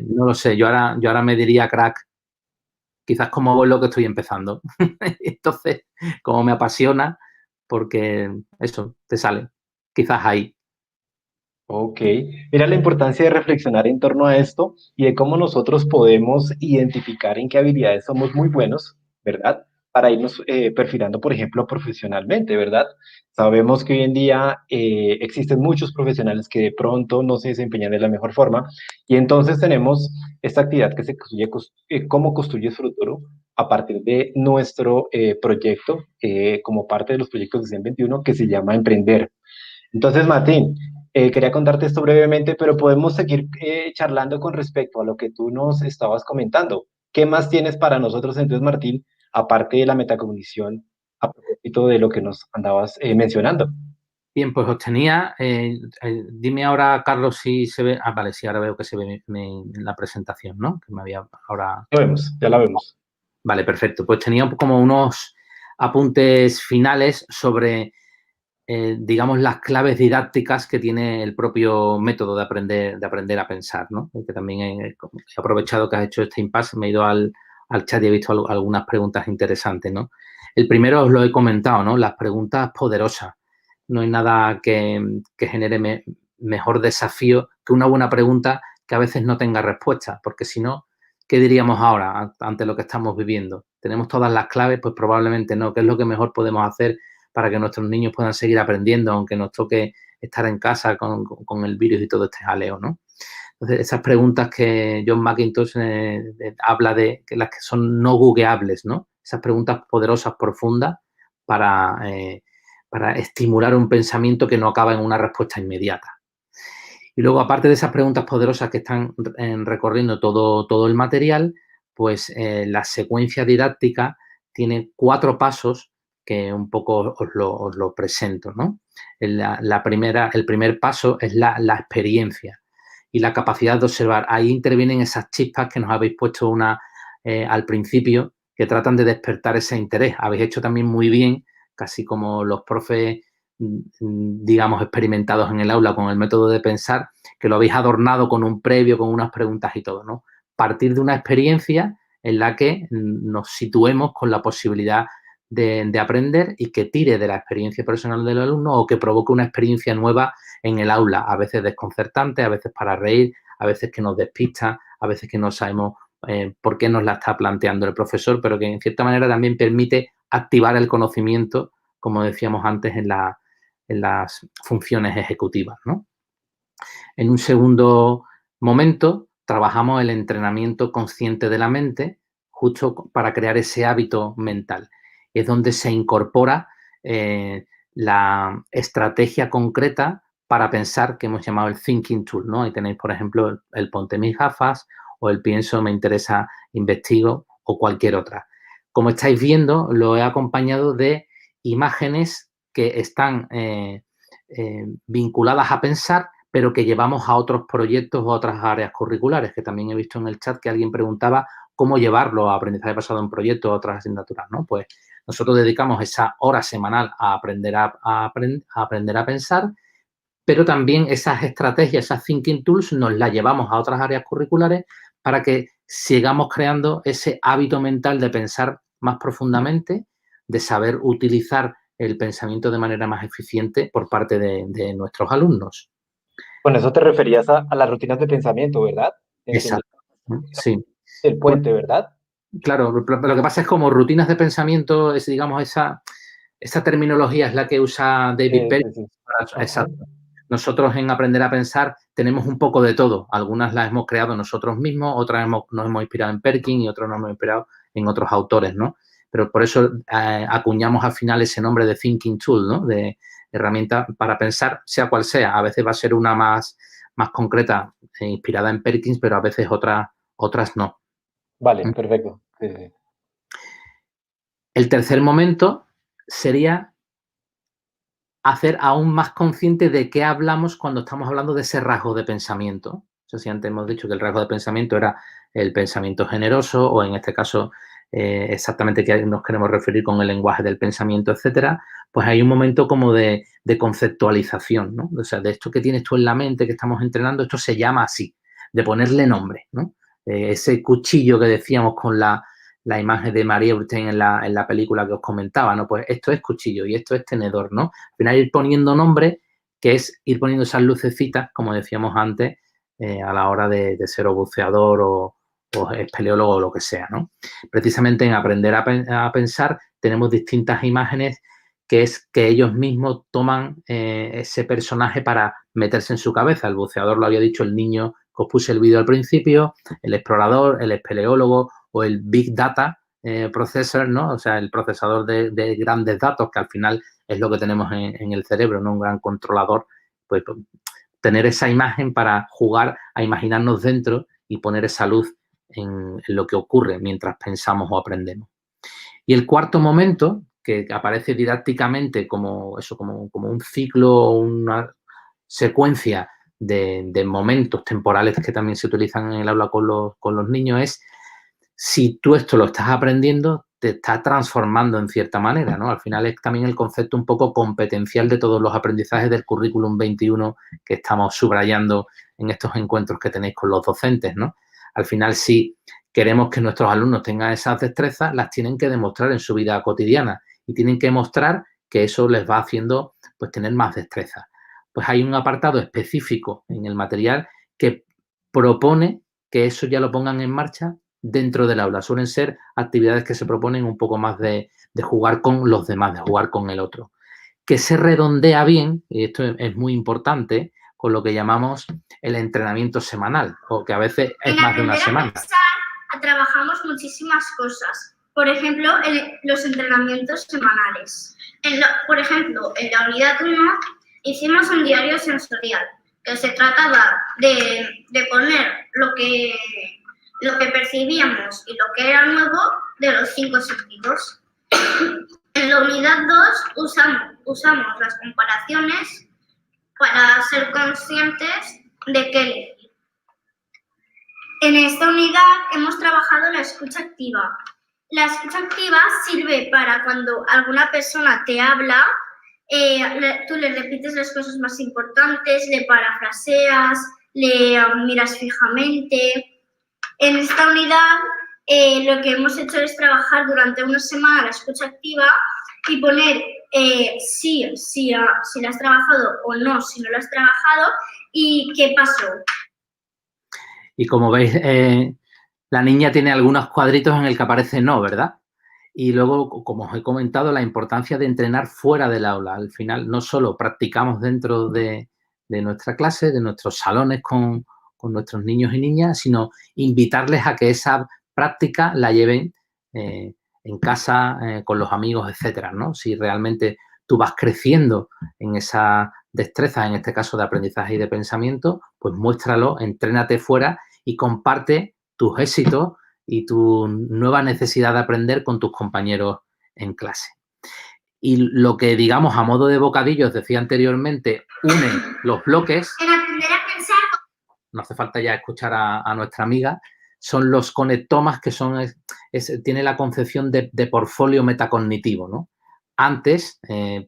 No lo sé, yo ahora me diría crack, quizás como vos lo que estoy empezando. Entonces, como me apasiona, porque eso, te sale, quizás ahí. Ok, mira la importancia de reflexionar en torno a esto y de cómo nosotros podemos identificar en qué habilidades somos muy buenos, ¿verdad? para irnos perfilando, por ejemplo, profesionalmente, ¿verdad? Sabemos que hoy en día existen muchos profesionales que de pronto no se desempeñan de la mejor forma y entonces tenemos esta actividad que se construye, cómo construyes futuro a partir de nuestro proyecto, como parte de los proyectos de CIEN 21, que se llama Emprender. Entonces, Martín, quería contarte esto brevemente, pero podemos seguir charlando con respecto a lo que tú nos estabas comentando. ¿Qué más tienes para nosotros entonces, Martín, aparte de la metacognición, a propósito de lo que nos andabas mencionando? Bien, pues os tenía, dime ahora, Carlos, si se ve, vale, sí, ahora veo que se ve en la presentación, ¿no? Que me había ahora... Ya vemos, ya la vemos. Vale, perfecto. Pues tenía como unos apuntes finales sobre, digamos, las claves didácticas que tiene el propio método de aprender a pensar, ¿no? Que también he aprovechado que has hecho este impasse, me he ido al chat y he visto algunas preguntas interesantes, ¿no? El primero os lo he comentado, ¿no? Las preguntas poderosas. No hay nada que genere mejor desafío que una buena pregunta que a veces no tenga respuesta, porque si no, ¿qué diríamos ahora ante lo que estamos viviendo? ¿Tenemos todas las claves? Pues probablemente no. ¿Qué es lo que mejor podemos hacer para que nuestros niños puedan seguir aprendiendo, aunque nos toque estar en casa con el virus y todo este jaleo, ¿no? Entonces, esas preguntas que John McIntosh habla de que las que son no googleables, ¿no? Esas preguntas poderosas, profundas, para estimular un pensamiento que no acaba en una respuesta inmediata. Y luego, aparte de esas preguntas poderosas que están recorriendo todo el material, pues la secuencia didáctica tiene 4 pasos que un poco os lo presento, ¿no? El primer paso es la experiencia y la capacidad de observar. Ahí intervienen esas chispas que nos habéis puesto al principio, que tratan de despertar ese interés. Habéis hecho también muy bien, casi como los profes, digamos, experimentados en el aula con el método de pensar, que lo habéis adornado con un previo, con unas preguntas y todo, ¿no? Partir de una experiencia en la que nos situemos con la posibilidad de aprender y que tire de la experiencia personal del alumno o que provoque una experiencia nueva en el aula, a veces desconcertante, a veces para reír, a veces que nos despista, a veces que no sabemos por qué nos la está planteando el profesor, pero que en cierta manera también permite activar el conocimiento, como decíamos antes, en las funciones ejecutivas, ¿no? En un segundo momento, trabajamos el entrenamiento consciente de la mente, justo para crear ese hábito mental. Es donde se incorpora la estrategia concreta para pensar, que hemos llamado el thinking tool, ¿no? Ahí tenéis, por ejemplo, el ponte mis gafas o el pienso, me interesa, investigo o cualquier otra. Como estáis viendo, lo he acompañado de imágenes que están vinculadas a pensar, pero que llevamos a otros proyectos o otras áreas curriculares, que también he visto en el chat que alguien preguntaba cómo llevarlo a aprendizaje basado en proyectos o otras asignaturas, ¿no? Pues nosotros dedicamos esa hora semanal a aprender a pensar, pero también esas estrategias, esas thinking tools, nos las llevamos a otras áreas curriculares para que sigamos creando ese hábito mental de pensar más profundamente, de saber utilizar el pensamiento de manera más eficiente por parte de nuestros alumnos. Con eso te referías a las rutinas de pensamiento, ¿verdad? Entiendo. Exacto. Sí. El puente, ¿verdad? Claro, lo que pasa es como rutinas de pensamiento, es, digamos, esa terminología es la que usa David Perry. Sí. Exacto. Nosotros en Aprender a Pensar tenemos un poco de todo. Algunas las hemos creado nosotros mismos, otras nos hemos inspirado en Perkin y otras nos hemos inspirado en otros autores, ¿no? Pero por eso acuñamos al final ese nombre de Thinking Tool, ¿no? De herramienta para pensar, sea cual sea. A veces va a ser una más concreta, inspirada en Perkins, pero a veces otras no. Vale, perfecto. Sí. El tercer momento sería hacer aún más consciente de qué hablamos cuando estamos hablando de ese rasgo de pensamiento. O sea, si antes hemos dicho que el rasgo de pensamiento era el pensamiento generoso o en este caso exactamente qué nos queremos referir con el lenguaje del pensamiento, etcétera, pues hay un momento como de conceptualización, ¿no? O sea, de esto que tienes tú en la mente, que estamos entrenando, esto se llama así, de ponerle nombre, ¿no? Ese cuchillo que decíamos con la imagen de Marie Urtein en la película que os comentaba, ¿no? Pues esto es cuchillo y esto es tenedor, ¿no? Al final ir poniendo nombre, que es ir poniendo esas lucecitas, como decíamos antes, a la hora de ser o buceador o espeleólogo o lo que sea, ¿no? Precisamente en aprender a pensar tenemos distintas imágenes que es que ellos mismos toman ese personaje para meterse en su cabeza. El buceador lo había dicho, el niño que os puse el vídeo al principio, el explorador, el espeleólogo o el Big Data Processor, ¿no? O sea, el procesador de grandes datos, que al final es lo que tenemos en el cerebro, ¿no? Un gran controlador. Pues tener esa imagen para jugar a imaginarnos dentro y poner esa luz en lo que ocurre mientras pensamos o aprendemos. Y el cuarto momento, que aparece didácticamente como un ciclo o una secuencia de momentos temporales que también se utilizan en el aula con los niños, es si tú esto lo estás aprendiendo, te está transformando en cierta manera, ¿no? Al final es también el concepto un poco competencial de todos los aprendizajes del currículum 21 que estamos subrayando en estos encuentros que tenéis con los docentes, ¿no? Al final, si queremos que nuestros alumnos tengan esas destrezas, las tienen que demostrar en su vida cotidiana y tienen que mostrar que eso les va haciendo, pues, tener más destrezas. Pues hay un apartado específico en el material que propone que eso ya lo pongan en marcha dentro del aula. Suelen ser actividades que se proponen un poco más de jugar con los demás, de jugar con el otro. Que se redondea bien, y esto es muy importante, con lo que llamamos el entrenamiento semanal, o que a veces es más de una semana. En Aprender a Pensar trabajamos muchísimas cosas. Por ejemplo, los entrenamientos semanales. Por ejemplo, en la unidad 1 hicimos un diario sensorial, que se trataba de poner lo que percibíamos y lo que era nuevo de los 5 sentidos. En la unidad 2 usamos las comparaciones para ser conscientes de qué elegir. En esta unidad hemos trabajado la escucha activa. La escucha activa sirve para cuando alguna persona te habla, tú le repites las cosas más importantes, le parafraseas, le miras fijamente. En esta unidad lo que hemos hecho es trabajar durante una semana la escucha activa y poner si la has trabajado o no, si no la has trabajado y qué pasó. Y como veis, la niña tiene algunos cuadritos en el que aparece no, ¿verdad? Y luego, como os he comentado, la importancia de entrenar fuera del aula. Al final, no solo practicamos dentro de nuestra clase, de nuestros salones con nuestros niños y niñas, sino invitarles a que esa práctica la lleven en casa, con los amigos, etcétera, ¿no? Si realmente tú vas creciendo en esa destreza, en este caso de aprendizaje y de pensamiento, pues muéstralo, entrénate fuera y comparte tus éxitos y tu nueva necesidad de aprender con tus compañeros en clase. Y lo que, digamos, a modo de bocadillo, os decía anteriormente, une los bloques. En Aprender a Pensar. No hace falta ya escuchar a nuestra amiga. Son los conectomas que tiene la concepción de portfolio metacognitivo, ¿no? Antes,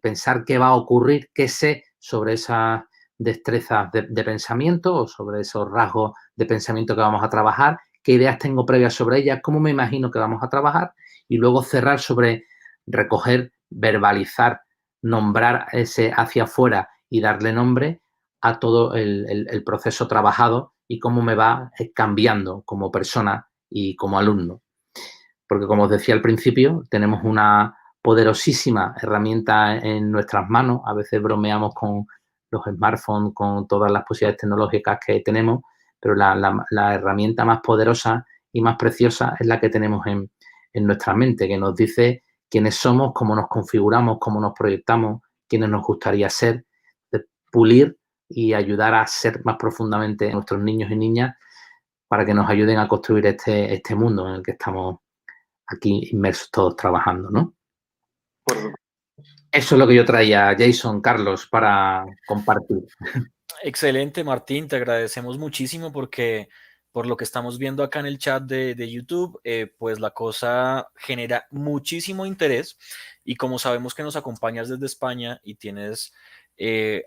pensar qué va a ocurrir, qué sé sobre esas destrezas de pensamiento o sobre esos rasgos de pensamiento que vamos a trabajar, qué ideas tengo previas sobre ellas, cómo me imagino que vamos a trabajar y luego cerrar sobre recoger, verbalizar, nombrar ese hacia afuera y darle nombre a todo el proceso trabajado y cómo me va cambiando como persona y como alumno. Porque, como os decía al principio, tenemos una poderosísima herramienta en nuestras manos. A veces bromeamos con los smartphones, con todas las posibilidades tecnológicas que tenemos, pero la herramienta más poderosa y más preciosa es la que tenemos en nuestra mente, que nos dice quiénes somos, cómo nos configuramos, cómo nos proyectamos, quiénes nos gustaría ser, de pulir y ayudar a ser más profundamente a nuestros niños y niñas para que nos ayuden a construir este mundo en el que estamos aquí inmersos todos trabajando, ¿no? Eso es lo que yo traía, Jason, Carlos, para compartir. Excelente, Martín, te agradecemos muchísimo porque por lo que estamos viendo acá en el chat de YouTube, pues la cosa genera muchísimo interés y como sabemos que nos acompañas desde España y tienes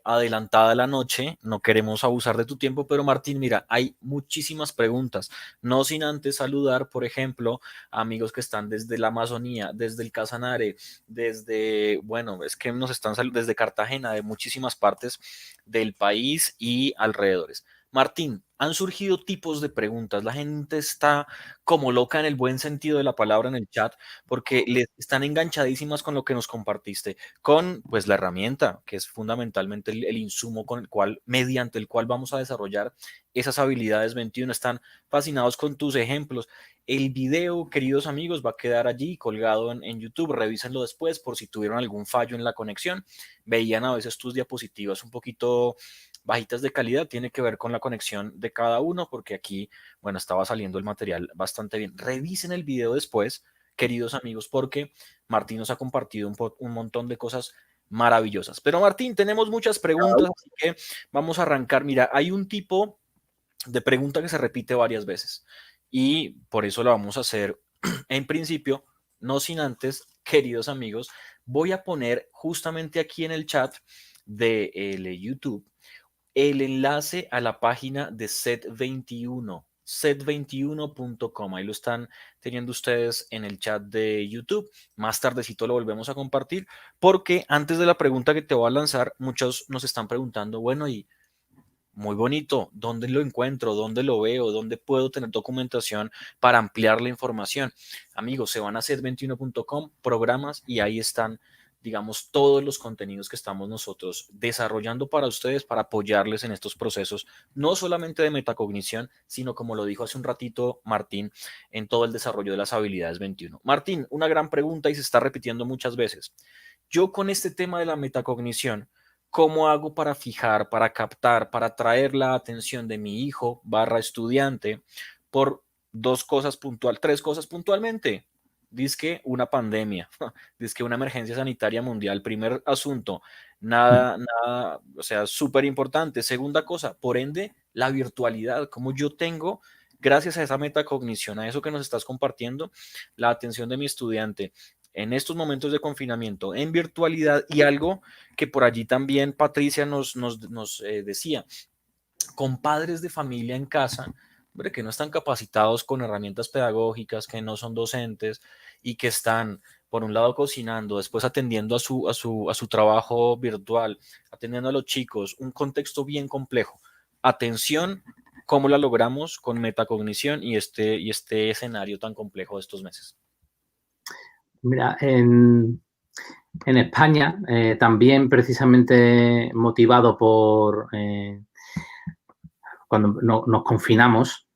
adelantada la noche, no queremos abusar de tu tiempo, pero Martín, mira, hay muchísimas preguntas, no sin antes saludar, por ejemplo, a amigos que están desde la Amazonía, desde el Casanare, desde, bueno, es que nos están desde Cartagena, de muchísimas partes del país y alrededores. Martín, han surgido tipos de preguntas. La gente está como loca en el buen sentido de la palabra en el chat porque les están enganchadísimas con lo que nos compartiste, con pues la herramienta que es fundamentalmente el insumo con el cual, mediante el cual vamos a desarrollar esas habilidades 21. Están fascinados con tus ejemplos. El video, queridos amigos, va a quedar allí colgado en YouTube. Revísenlo después por si tuvieron algún fallo en la conexión. Veían a veces tus diapositivas un poquito bajitas de calidad, tiene que ver con la conexión de cada uno, porque aquí, bueno, estaba saliendo el material bastante bien. Revisen el video después, queridos amigos, porque Martín nos ha compartido un montón de cosas maravillosas. Pero Martín, tenemos muchas preguntas, así que vamos a arrancar. Mira, hay un tipo de pregunta que se repite varias veces y por eso la vamos a hacer en principio, no sin antes, queridos amigos, voy a poner justamente aquí en el chat de YouTube el enlace a la página de Set21, set21.com. Ahí lo están teniendo ustedes en el chat de YouTube. Más tardecito lo volvemos a compartir, porque antes de la pregunta que te voy a lanzar, muchos nos están preguntando, bueno, y muy bonito, ¿dónde lo encuentro? ¿Dónde lo veo? ¿Dónde puedo tener documentación para ampliar la información? Amigos, se van a set21.com, programas, y ahí están, digamos, todos los contenidos que estamos nosotros desarrollando para ustedes, para apoyarles en estos procesos, no solamente de metacognición, sino, como lo dijo hace un ratito Martín, en todo el desarrollo de las habilidades 21. Martín, una gran pregunta y se está repitiendo muchas veces. Yo con este tema de la metacognición, ¿cómo hago para fijar, para captar, para atraer la atención de mi hijo / estudiante por tres cosas puntualmente? Dizque una pandemia, dizque una emergencia sanitaria mundial, primer asunto, nada, o sea, súper importante. Segunda cosa, por ende, la virtualidad, como yo tengo, gracias a esa metacognición, a eso que nos estás compartiendo, la atención de mi estudiante en estos momentos de confinamiento en virtualidad. Y algo que por allí también Patricia nos decía, con padres de familia en casa, hombre, que no están capacitados con herramientas pedagógicas, que no son docentes y que están, por un lado, cocinando, después atendiendo a su trabajo virtual, atendiendo a los chicos, un contexto bien complejo. Atención, ¿cómo la logramos con metacognición y este escenario tan complejo de estos meses? Mira, en España, también precisamente motivado por cuando nos confinamos,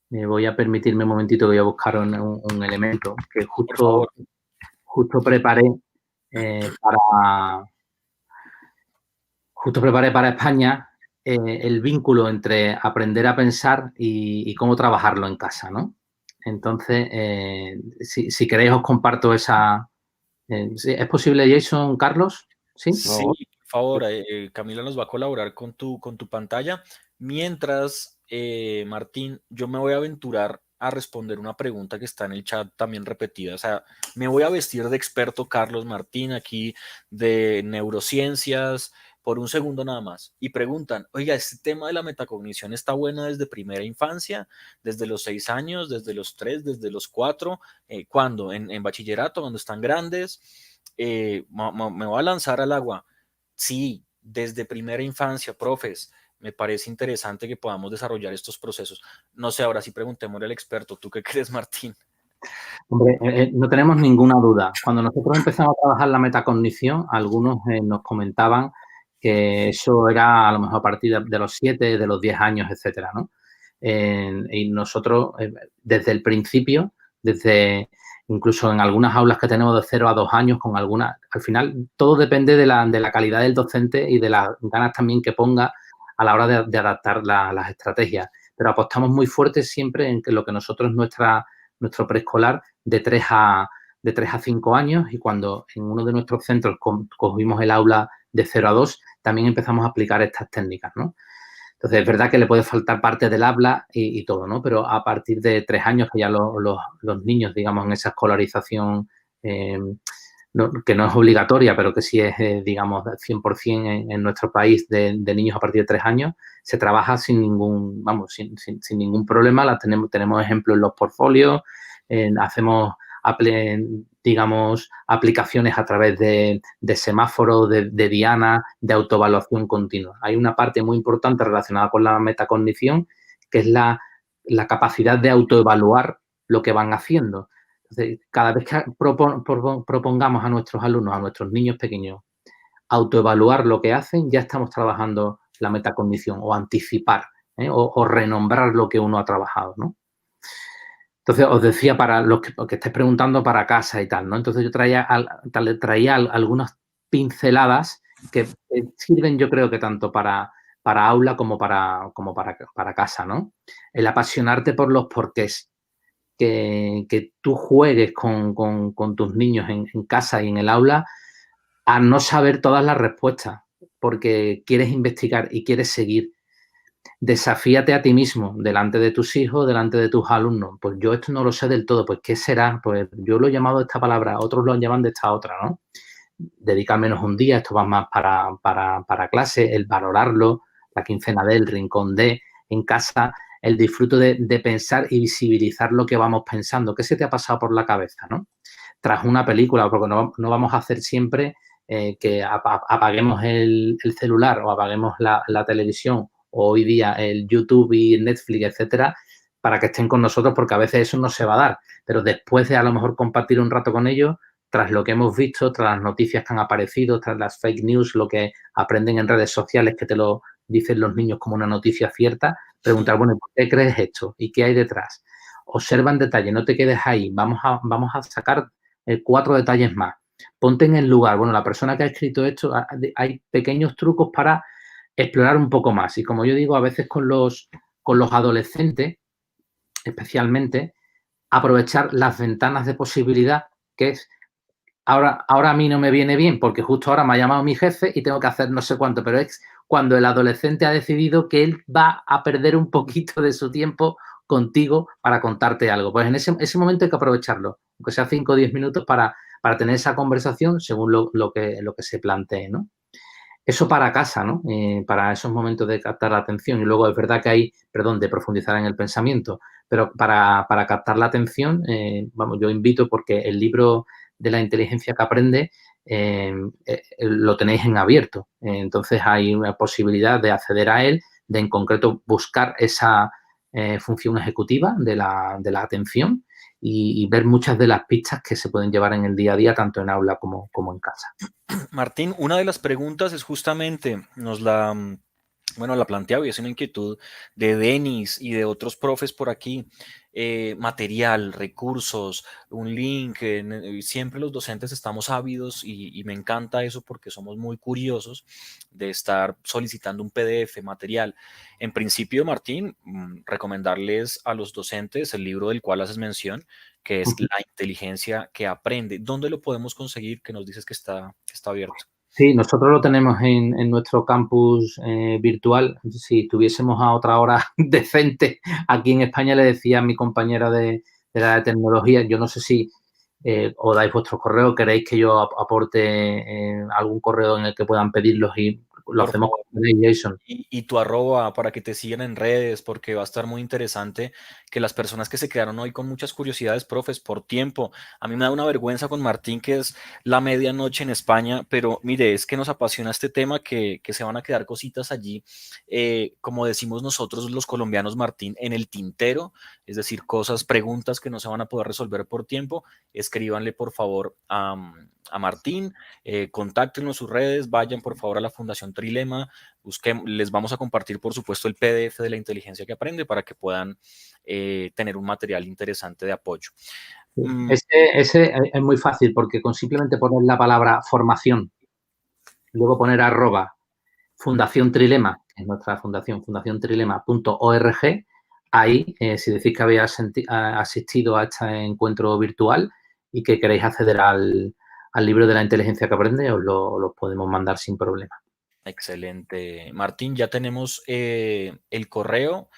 voy a permitirme un momentito, voy a buscar un elemento que justo preparé para España, el vínculo entre aprender a pensar y cómo trabajarlo en casa, ¿no? Entonces, si queréis os comparto esa... ¿Es posible, Jason, Carlos? Sí, sí, por favor. Camila nos va a colaborar con tu pantalla. Mientras, Martín, yo me voy a aventurar a responder una pregunta que está en el chat también repetida. O sea, me voy a vestir de experto Carlos Martín aquí de neurociencias por un segundo nada más. Y preguntan, oiga, este tema de la metacognición está bueno desde primera infancia, desde los 6 años, desde los 3, desde los 4, ¿cuándo? ¿En bachillerato, cuando están grandes? Me voy a lanzar al agua. Sí, desde primera infancia, profes. Me parece interesante que podamos desarrollar estos procesos. No sé, ahora sí preguntémosle al experto. ¿Tú qué crees, Martín? Hombre, no tenemos ninguna duda. Cuando nosotros empezamos a trabajar la metacognición, algunos nos comentaban que eso era a lo mejor a partir de los 7, de los 10 años, etcétera, ¿no? Y nosotros, desde el principio, incluso en algunas aulas que tenemos de 0 a 2 años, con algunas, al final todo depende de la calidad del docente y de las ganas también que ponga a la hora de adaptar las estrategias. Pero apostamos muy fuerte siempre en que lo que nosotros nuestro preescolar de 3 a 5 años, y cuando en uno de nuestros centros cogimos el aula de 0 a 2, también empezamos a aplicar estas técnicas, ¿no? Entonces, es verdad que le puede faltar parte del habla y todo, ¿no? Pero a partir de 3 años, que ya los niños, digamos, en esa escolarización que no es obligatoria, pero que sí es, digamos, 100% en nuestro país de niños a partir de 3 años, se trabaja sin ningún problema. Tenemos ejemplos en los portfolios, hacemos, digamos, aplicaciones a través de semáforos, de diana, de autoevaluación continua. Hay una parte muy importante relacionada con la metacognición que es la capacidad de autoevaluar lo que van haciendo. Entonces, cada vez que propongamos a nuestros alumnos, a nuestros niños pequeños, autoevaluar lo que hacen, ya estamos trabajando la metacognición o anticipar, o renombrar lo que uno ha trabajado, ¿no? Entonces, os decía, para los que estáis preguntando para casa y tal, ¿no? Entonces, yo traía algunas pinceladas que sirven, yo creo que tanto para aula como para casa, ¿no? El apasionarte por los porqués, que tú juegues con tus niños en casa y en el aula a no saber todas las respuestas, porque quieres investigar y quieres seguir. Desafíate a ti mismo, delante de tus hijos, delante de tus alumnos. Pues yo esto no lo sé del todo, pues ¿qué será? Pues yo lo he llamado de esta palabra, otros lo llaman de esta otra, ¿no? Dedica al menos un día, esto va más para clase, el valorarlo, la quincena del rincón de, en casa, el disfrute de pensar y visibilizar lo que vamos pensando. ¿Qué se te ha pasado por la cabeza, no? Tras una película, porque no vamos a hacer siempre que apaguemos el celular o apaguemos la televisión, o hoy día el YouTube y Netflix, etcétera, para que estén con nosotros, porque a veces eso no se va a dar. Pero después de a lo mejor compartir un rato con ellos, tras lo que hemos visto, tras las noticias que han aparecido, tras las fake news, lo que aprenden en redes sociales que te lo dicen los niños como una noticia cierta, preguntar, bueno, ¿por qué crees esto? ¿Y qué hay detrás? Observa en detalle, no te quedes ahí, vamos a sacar 4 detalles más. Ponte en el lugar. Bueno, la persona que ha escrito esto, hay pequeños trucos para explorar un poco más. Y como yo digo, a veces con los adolescentes, especialmente, aprovechar las ventanas de posibilidad, que es, ahora a mí no me viene bien porque justo ahora me ha llamado mi jefe y tengo que hacer no sé cuánto, pero es cuando el adolescente ha decidido que él va a perder un poquito de su tiempo contigo para contarte algo. Pues en ese momento hay que aprovecharlo, aunque sea 5 o 10 minutos para tener esa conversación según lo que se plantee, ¿no? Eso para casa, ¿no? Para esos momentos de captar la atención. Y luego es verdad que hay, de profundizar en el pensamiento, pero para captar la atención, yo invito porque el libro de la inteligencia que aprende lo tenéis en abierto. Entonces hay una posibilidad de acceder a él, de en concreto buscar esa función ejecutiva de la atención y ver muchas de las pistas que se pueden llevar en el día a día, tanto en aula como en casa. Martín, una de las preguntas es justamente, la planteaba y es una inquietud de Denis y de otros profes por aquí, material, recursos, un link, siempre los docentes estamos ávidos y me encanta eso porque somos muy curiosos de estar solicitando un PDF, material. En principio, Martín, recomendarles a los docentes el libro del cual haces mención, que es La inteligencia que aprende. ¿Dónde lo podemos conseguir? Que nos dices que está abierto. Sí, nosotros lo tenemos en nuestro campus virtual. Si tuviésemos a otra hora decente aquí en España, le decía a mi compañera de la tecnología, yo no sé si os dais vuestro correo, queréis que yo aporte algún correo en el que puedan pedirlos y lo Por hacemos favor. con Jason. Y tu arroba para que te sigan en redes, porque va a estar muy interesante que las personas que se quedaron hoy con muchas curiosidades, profes, por tiempo. A mí me da una vergüenza con Martín, que es la medianoche en España, pero mire, es que nos apasiona este tema, que se van a quedar cositas allí, como decimos nosotros los colombianos, Martín, en el tintero, es decir, preguntas que no se van a poder resolver por tiempo. Escríbanle, por favor, a Martín, contáctenos en sus redes, vayan por favor a la Fundación Trilema, les vamos a compartir por supuesto el PDF de la inteligencia que aprende para que puedan tener un material interesante de apoyo. Ese es muy fácil porque con simplemente poner la palabra formación, luego poner @ Fundación Trilema, que es nuestra fundación, fundaciontrilema.org. Ahí, si decís que habéis asistido a este encuentro virtual y que queréis acceder al libro de la inteligencia que aprende, os lo podemos mandar sin problema. Excelente. Martín, ya tenemos el correo,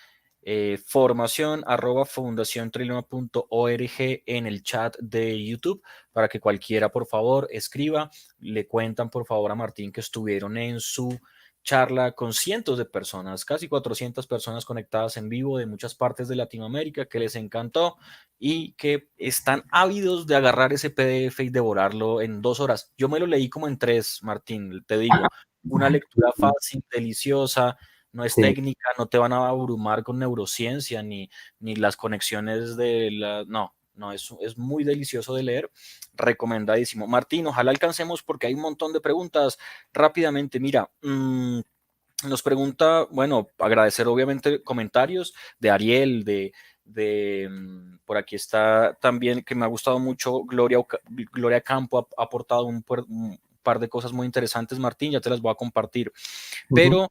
formación@fundaciontrilema.org en el chat de YouTube, para que cualquiera, por favor, escriba. Le cuentan, por favor, a Martín que estuvieron en su charla con cientos de personas, casi 400 personas conectadas en vivo de muchas partes de Latinoamérica, que les encantó y que están ávidos de agarrar ese PDF y devorarlo en 2 horas. Yo me lo leí como en 3, Martín, te digo, una lectura fácil, deliciosa, no es Sí. técnica, no te van a abrumar con neurociencia ni las conexiones de la... No, no, es muy delicioso de leer, recomendadísimo. Martín, ojalá alcancemos porque hay un montón de preguntas. Rápidamente, mira, nos pregunta, bueno, agradecer obviamente comentarios de Ariel, por aquí está también, que me ha gustado mucho, Gloria Campo ha aportado un par de cosas muy interesantes, Martín, ya te las voy a compartir. Pero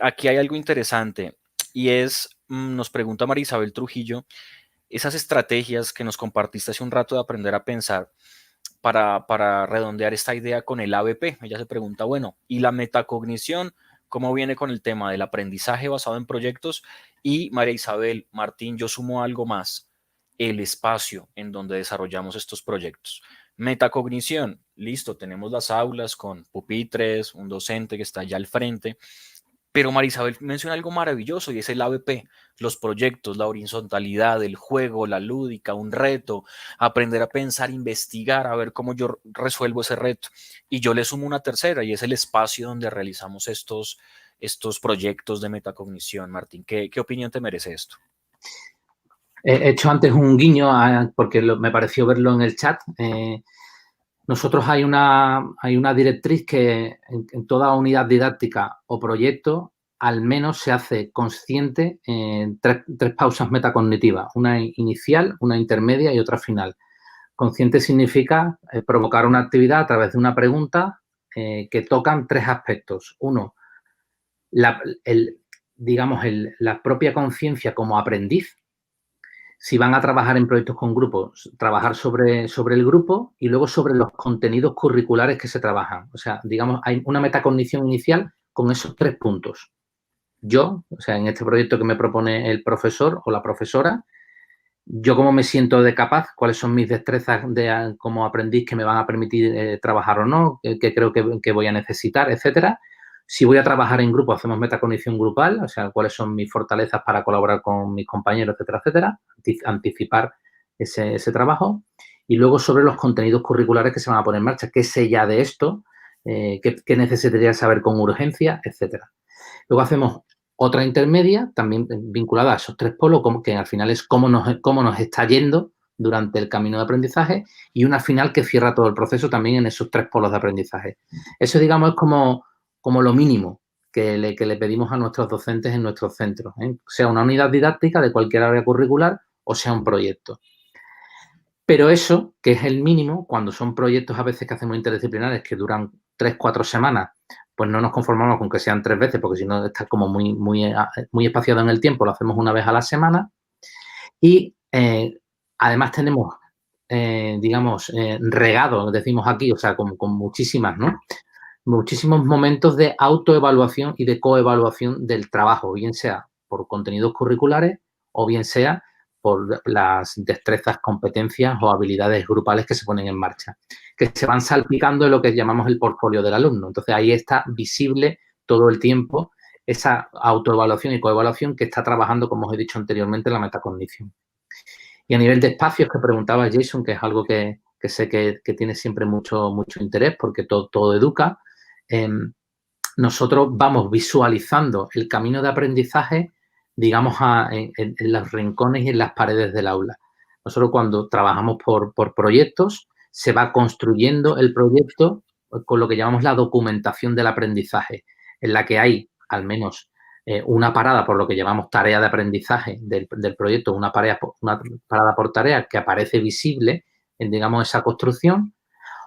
aquí hay algo interesante y es, nos pregunta María Isabel Trujillo, esas estrategias que nos compartiste hace un rato de aprender a pensar para redondear esta idea con el ABP. Ella se pregunta, bueno, ¿y la metacognición? ¿Cómo viene con el tema del aprendizaje basado en proyectos? Y María Isabel, Martín, yo sumo algo más, el espacio en donde desarrollamos estos proyectos. Metacognición, listo, tenemos las aulas con pupitres, un docente que está allá al frente, pero María Isabel menciona algo maravilloso y es el ABP, los proyectos, la horizontalidad, el juego, la lúdica, un reto, aprender a pensar, investigar, a ver cómo yo resuelvo ese reto. Y yo le sumo una tercera y es el espacio donde realizamos estos proyectos de metacognición. Martín, ¿qué opinión te merece esto? He hecho antes un guiño porque me pareció verlo en el chat. Nosotros hay una directriz que en toda unidad didáctica o proyecto al menos se hace consciente en tres pausas metacognitivas, una inicial, una intermedia y otra final. Consciente significa provocar una actividad a través de una pregunta que tocan tres aspectos. Uno, la propia conciencia como aprendiz. Si van a trabajar en proyectos con grupos, trabajar sobre el grupo y luego sobre los contenidos curriculares que se trabajan. O sea, digamos, hay una metacognición inicial con esos tres puntos. Yo, o sea, en este proyecto que me propone el profesor o la profesora, yo cómo me siento de capaz, cuáles son mis destrezas como aprendiz que me van a permitir trabajar o no, qué creo que voy a necesitar, etcétera. Si voy a trabajar en grupo, hacemos metacognición grupal, o sea, cuáles son mis fortalezas para colaborar con mis compañeros, etcétera, etcétera. Anticipar ese trabajo. Y luego sobre los contenidos curriculares que se van a poner en marcha. ¿Qué sé ya de esto? ¿Qué necesitaría saber con urgencia? Etcétera. Luego hacemos otra intermedia, también vinculada a esos tres polos, que al final es cómo nos está yendo durante el camino de aprendizaje, y una final que cierra todo el proceso también en esos tres polos de aprendizaje. Eso, digamos, es como lo mínimo que le pedimos a nuestros docentes en nuestros centros, sea una unidad didáctica de cualquier área curricular o sea un proyecto. Pero eso, que es el mínimo, cuando son proyectos a veces que hacemos interdisciplinares que duran 3-4 semanas, pues no nos conformamos con que sean 3 veces, porque si no está como muy espaciado en el tiempo, lo hacemos una vez a la semana. Y además tenemos, regado, decimos aquí, o sea, con muchísimas, ¿no? Muchísimos momentos de autoevaluación y de coevaluación del trabajo, bien sea por contenidos curriculares o bien sea por las destrezas, competencias o habilidades grupales que se ponen en marcha, que se van salpicando en lo que llamamos el portfolio del alumno. Entonces, ahí está visible todo el tiempo esa autoevaluación y coevaluación que está trabajando, como os he dicho anteriormente, la metacognición. Y a nivel de espacios que preguntaba Jason, que es algo que sé que tiene siempre mucho interés porque todo educa, nosotros vamos visualizando el camino de aprendizaje, digamos, en los rincones y en las paredes del aula. Nosotros cuando trabajamos por proyectos, se va construyendo el proyecto con lo que llamamos la documentación del aprendizaje, en la que hay al menos una parada por lo que llamamos tarea de aprendizaje del proyecto, una parada por tarea que aparece visible en, digamos, esa construcción.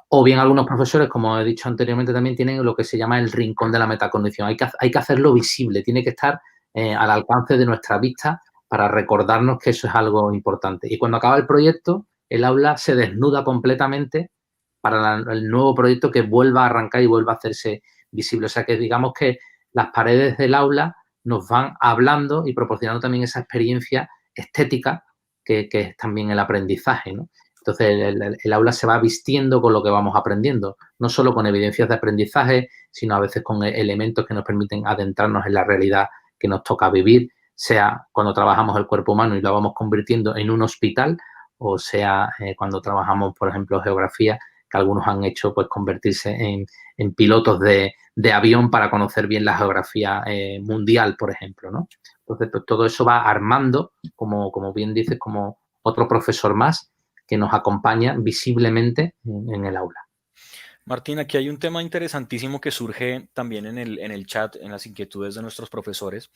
O bien algunos profesores, como he dicho anteriormente, también tienen lo que se llama el rincón de la metacognición. Hay que hacerlo visible, tiene que estar al alcance de nuestra vista para recordarnos que eso es algo importante. Y cuando acaba el proyecto, el aula se desnuda completamente para el nuevo proyecto que vuelva a arrancar y vuelva a hacerse visible. O sea que digamos que las paredes del aula nos van hablando y proporcionando también esa experiencia estética que es también el aprendizaje, ¿no? Entonces, el aula se va vistiendo con lo que vamos aprendiendo, no solo con evidencias de aprendizaje, sino a veces con elementos que nos permiten adentrarnos en la realidad que nos toca vivir, sea cuando trabajamos el cuerpo humano y lo vamos convirtiendo en un hospital, o sea cuando trabajamos, por ejemplo, geografía, que algunos han hecho pues convertirse en pilotos de avión para conocer bien la geografía mundial, por ejemplo, ¿no? Entonces, pues todo eso va armando, como bien dices, como otro profesor más que nos acompaña visiblemente en el aula. Martín, aquí hay un tema interesantísimo que surge también en el chat, en las inquietudes de nuestros profesores.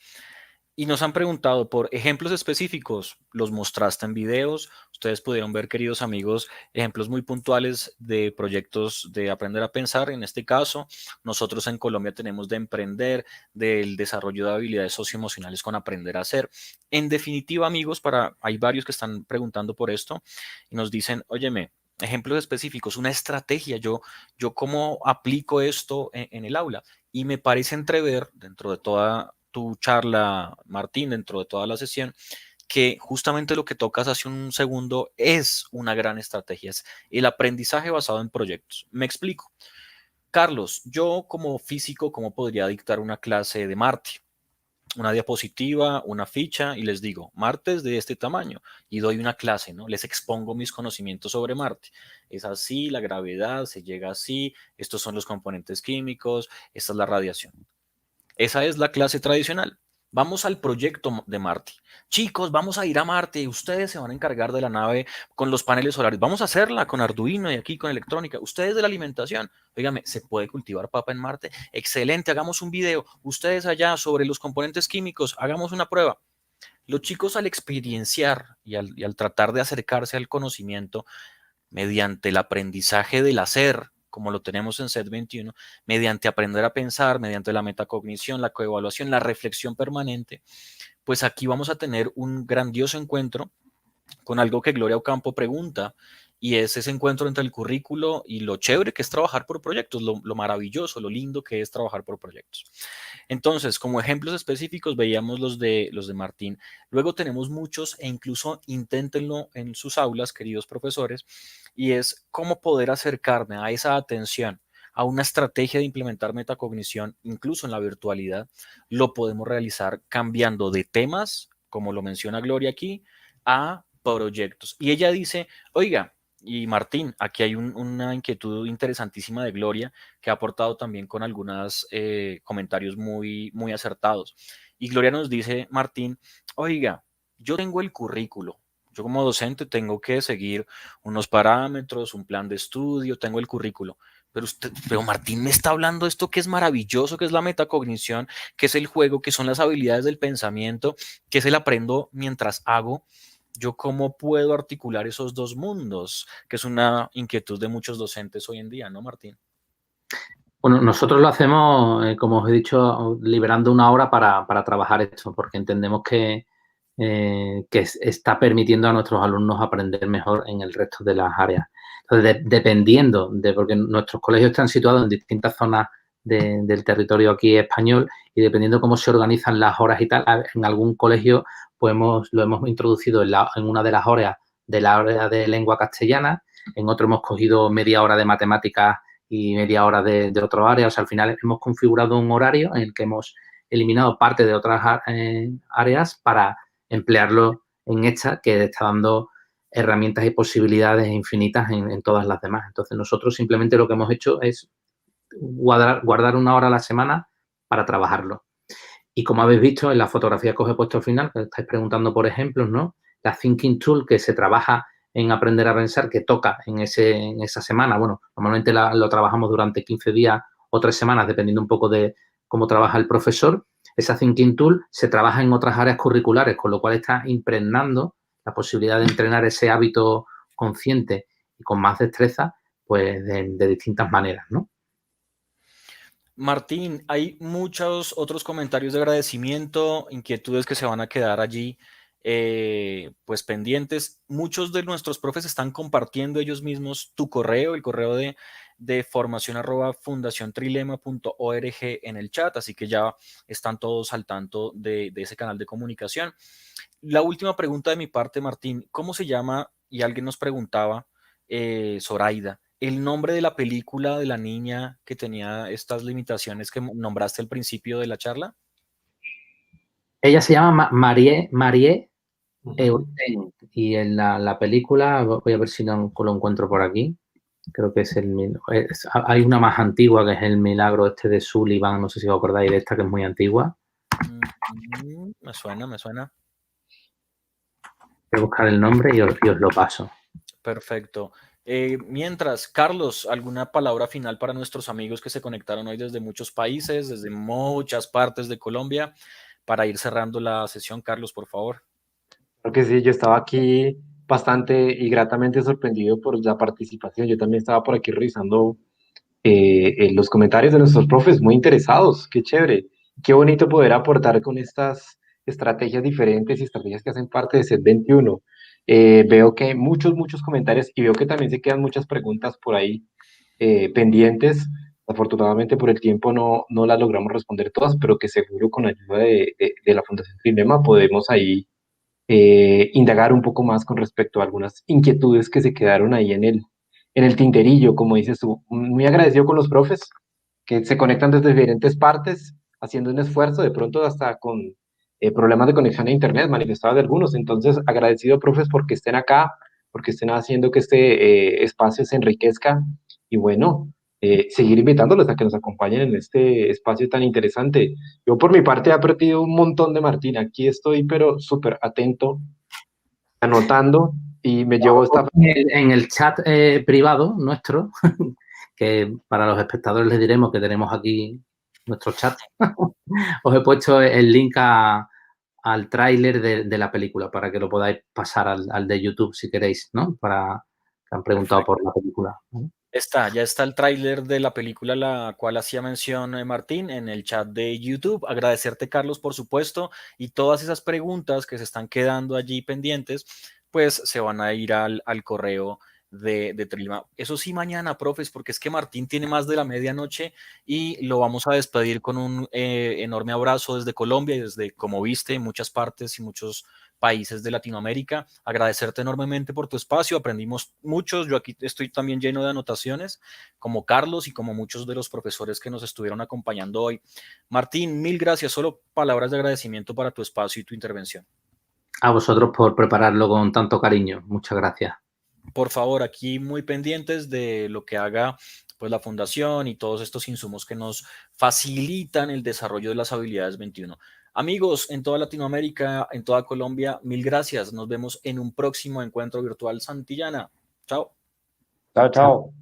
Y nos han preguntado por ejemplos específicos. Los mostraste en videos. Ustedes pudieron ver, queridos amigos, ejemplos muy puntuales de proyectos de aprender a pensar. En este caso, nosotros en Colombia tenemos de emprender, del desarrollo de habilidades socioemocionales con aprender a hacer. En definitiva, amigos, hay varios que están preguntando por esto y nos dicen, óyeme, ejemplos específicos, una estrategia, yo cómo aplico esto en el aula. Y me parece entrever dentro de toda tu charla, Martín, dentro de toda la sesión, que justamente lo que tocas hace un segundo es una gran estrategia, es el aprendizaje basado en proyectos. Me explico. Carlos, yo como físico, ¿cómo podría dictar una clase de Marte? Una diapositiva, una ficha y les digo, Marte es de este tamaño y doy una clase, ¿no? Les expongo mis conocimientos sobre Marte. Es así, la gravedad se llega así, estos son los componentes químicos, esta es la radiación. Esa es la clase tradicional. Vamos al proyecto de Marte. Chicos, vamos a ir a Marte. Ustedes se van a encargar de la nave con los paneles solares. Vamos a hacerla con Arduino y aquí con electrónica. Ustedes de la alimentación. Óigame, ¿se puede cultivar papa en Marte? Excelente, hagamos un video. Ustedes allá sobre los componentes químicos, hagamos una prueba. Los chicos al experienciar y al tratar de acercarse al conocimiento mediante el aprendizaje del hacer, como lo tenemos en SET 21, mediante aprender a pensar, mediante la metacognición, la coevaluación, la reflexión permanente, pues aquí vamos a tener un grandioso encuentro con algo que Gloria Ocampo pregunta, y es ese encuentro entre el currículo y lo chévere que es trabajar por proyectos, lo maravilloso, lo lindo que es trabajar por proyectos. Entonces, como ejemplos específicos, veíamos los de Martín. Luego tenemos muchos, e incluso inténtenlo en sus aulas, queridos profesores, y es cómo poder acercarme a esa atención, a una estrategia de implementar metacognición, incluso en la virtualidad. Lo podemos realizar cambiando de temas, como lo menciona Gloria aquí, a proyectos. Y ella dice, oiga, y Martín, aquí hay una inquietud interesantísima de Gloria que ha aportado también con algunos comentarios muy acertados. Y Gloria nos dice, Martín, oiga, yo tengo el currículo. Yo como docente tengo que seguir unos parámetros, un plan de estudio, tengo el currículo. Pero Martín me está hablando de esto que es maravilloso, que es la metacognición, que es el juego, que son las habilidades del pensamiento, que es el aprendo mientras hago. ¿Yo cómo puedo articular esos dos mundos? Que es una inquietud de muchos docentes hoy en día, ¿no, Martín? Bueno, nosotros lo hacemos, como os he dicho, liberando una hora para trabajar esto, porque entendemos que está permitiendo a nuestros alumnos aprender mejor en el resto de las áreas. Entonces, porque nuestros colegios están situados en distintas zonas del territorio aquí español y dependiendo cómo se organizan las horas y tal, en algún colegio pues lo hemos introducido en una de las horas de la hora de lengua castellana, en otro hemos cogido media hora de matemáticas y media hora de otro área. O sea, al final hemos configurado un horario en el que hemos eliminado parte de otras áreas para emplearlo en esta que está dando herramientas y posibilidades infinitas en todas las demás. Entonces, nosotros simplemente lo que hemos hecho es guardar una hora a la semana para trabajarlo. Y como habéis visto en la fotografía que os he puesto al final, que estáis preguntando por ejemplos, ¿no? La Thinking Tool que se trabaja en aprender a pensar, que toca en esa semana. Bueno, normalmente lo trabajamos durante 15 días o 3 semanas, dependiendo un poco de cómo trabaja el profesor. Esa Thinking Tool se trabaja en otras áreas curriculares, con lo cual está impregnando la posibilidad de entrenar ese hábito consciente y con más destreza, pues de distintas maneras, ¿no? Martín, hay muchos otros comentarios de agradecimiento, inquietudes que se van a quedar allí pues pendientes. Muchos de nuestros profes están compartiendo ellos mismos tu correo, el correo de formación@fundaciontrilema.org en el chat, así que ya están todos al tanto de ese canal de comunicación. La última pregunta de mi parte, Martín, ¿cómo se llama? Y alguien nos preguntaba, Zoraida, el nombre de la película de la niña que tenía estas limitaciones que nombraste al principio de la charla. Ella se llama Marie Eurten y en la película, voy a ver si lo encuentro por aquí. Creo que es hay una más antigua que es el milagro este de Sullivan, no sé si os acordáis de esta, que es muy antigua. Me suena, me suena. Voy a buscar el nombre y os lo paso. Perfecto. Mientras, Carlos, ¿alguna palabra final para nuestros amigos que se conectaron hoy desde muchos países, desde muchas partes de Colombia, para ir cerrando la sesión? Carlos, por favor. Creo que sí, yo estaba aquí bastante y gratamente sorprendido por la participación. Yo también estaba por aquí revisando los comentarios de nuestros profes, muy interesados. Qué chévere. Qué bonito poder aportar con estas estrategias diferentes y estrategias que hacen parte de SET 21. Veo que hay muchos comentarios y veo que también se quedan muchas preguntas por ahí pendientes. Afortunadamente por el tiempo no las logramos responder todas, pero que seguro con ayuda de la Fundación Trinema podemos ahí indagar un poco más con respecto a algunas inquietudes que se quedaron ahí en el tinterillo, como dices tú. Muy agradecido con los profes que se conectan desde diferentes partes, haciendo un esfuerzo, de pronto hasta con problemas de conexión a internet manifestados de algunos. Entonces, agradecido, profes, porque estén acá, porque estén haciendo que este espacio se enriquezca y bueno, seguir invitándolos a que nos acompañen en este espacio tan interesante. Yo por mi parte he aprendido un montón de Martín. Aquí estoy, pero súper atento, anotando y me llevo esta... En el chat privado nuestro, que para los espectadores les diremos que tenemos aquí nuestro chat, os he puesto el link al tráiler de la película para que lo podáis pasar al de YouTube si queréis, ¿no? Para que han preguntado por la película. Ya está el tráiler de la película la cual hacía mención Martín en el chat de YouTube. Agradecerte, Carlos, por supuesto, y todas esas preguntas que se están quedando allí pendientes, pues se van a ir al correo de Trilima. Eso sí, mañana, profes, porque es que Martín tiene más de la medianoche y lo vamos a despedir con un enorme abrazo desde Colombia y desde, como viste, muchas partes y muchos países de Latinoamérica. Agradecerte enormemente por tu espacio, aprendimos muchos, yo aquí estoy también lleno de anotaciones, como Carlos y como muchos de los profesores que nos estuvieron acompañando hoy. Martín, mil gracias, solo palabras de agradecimiento para tu espacio y tu intervención. A vosotros por prepararlo con tanto cariño, muchas gracias. Por favor, aquí muy pendientes de lo que haga pues la fundación y todos estos insumos que nos facilitan el desarrollo de las habilidades 21. Amigos en toda Latinoamérica, en toda Colombia, mil gracias. Nos vemos en un próximo encuentro virtual Santillana. Chao. Chao, chao.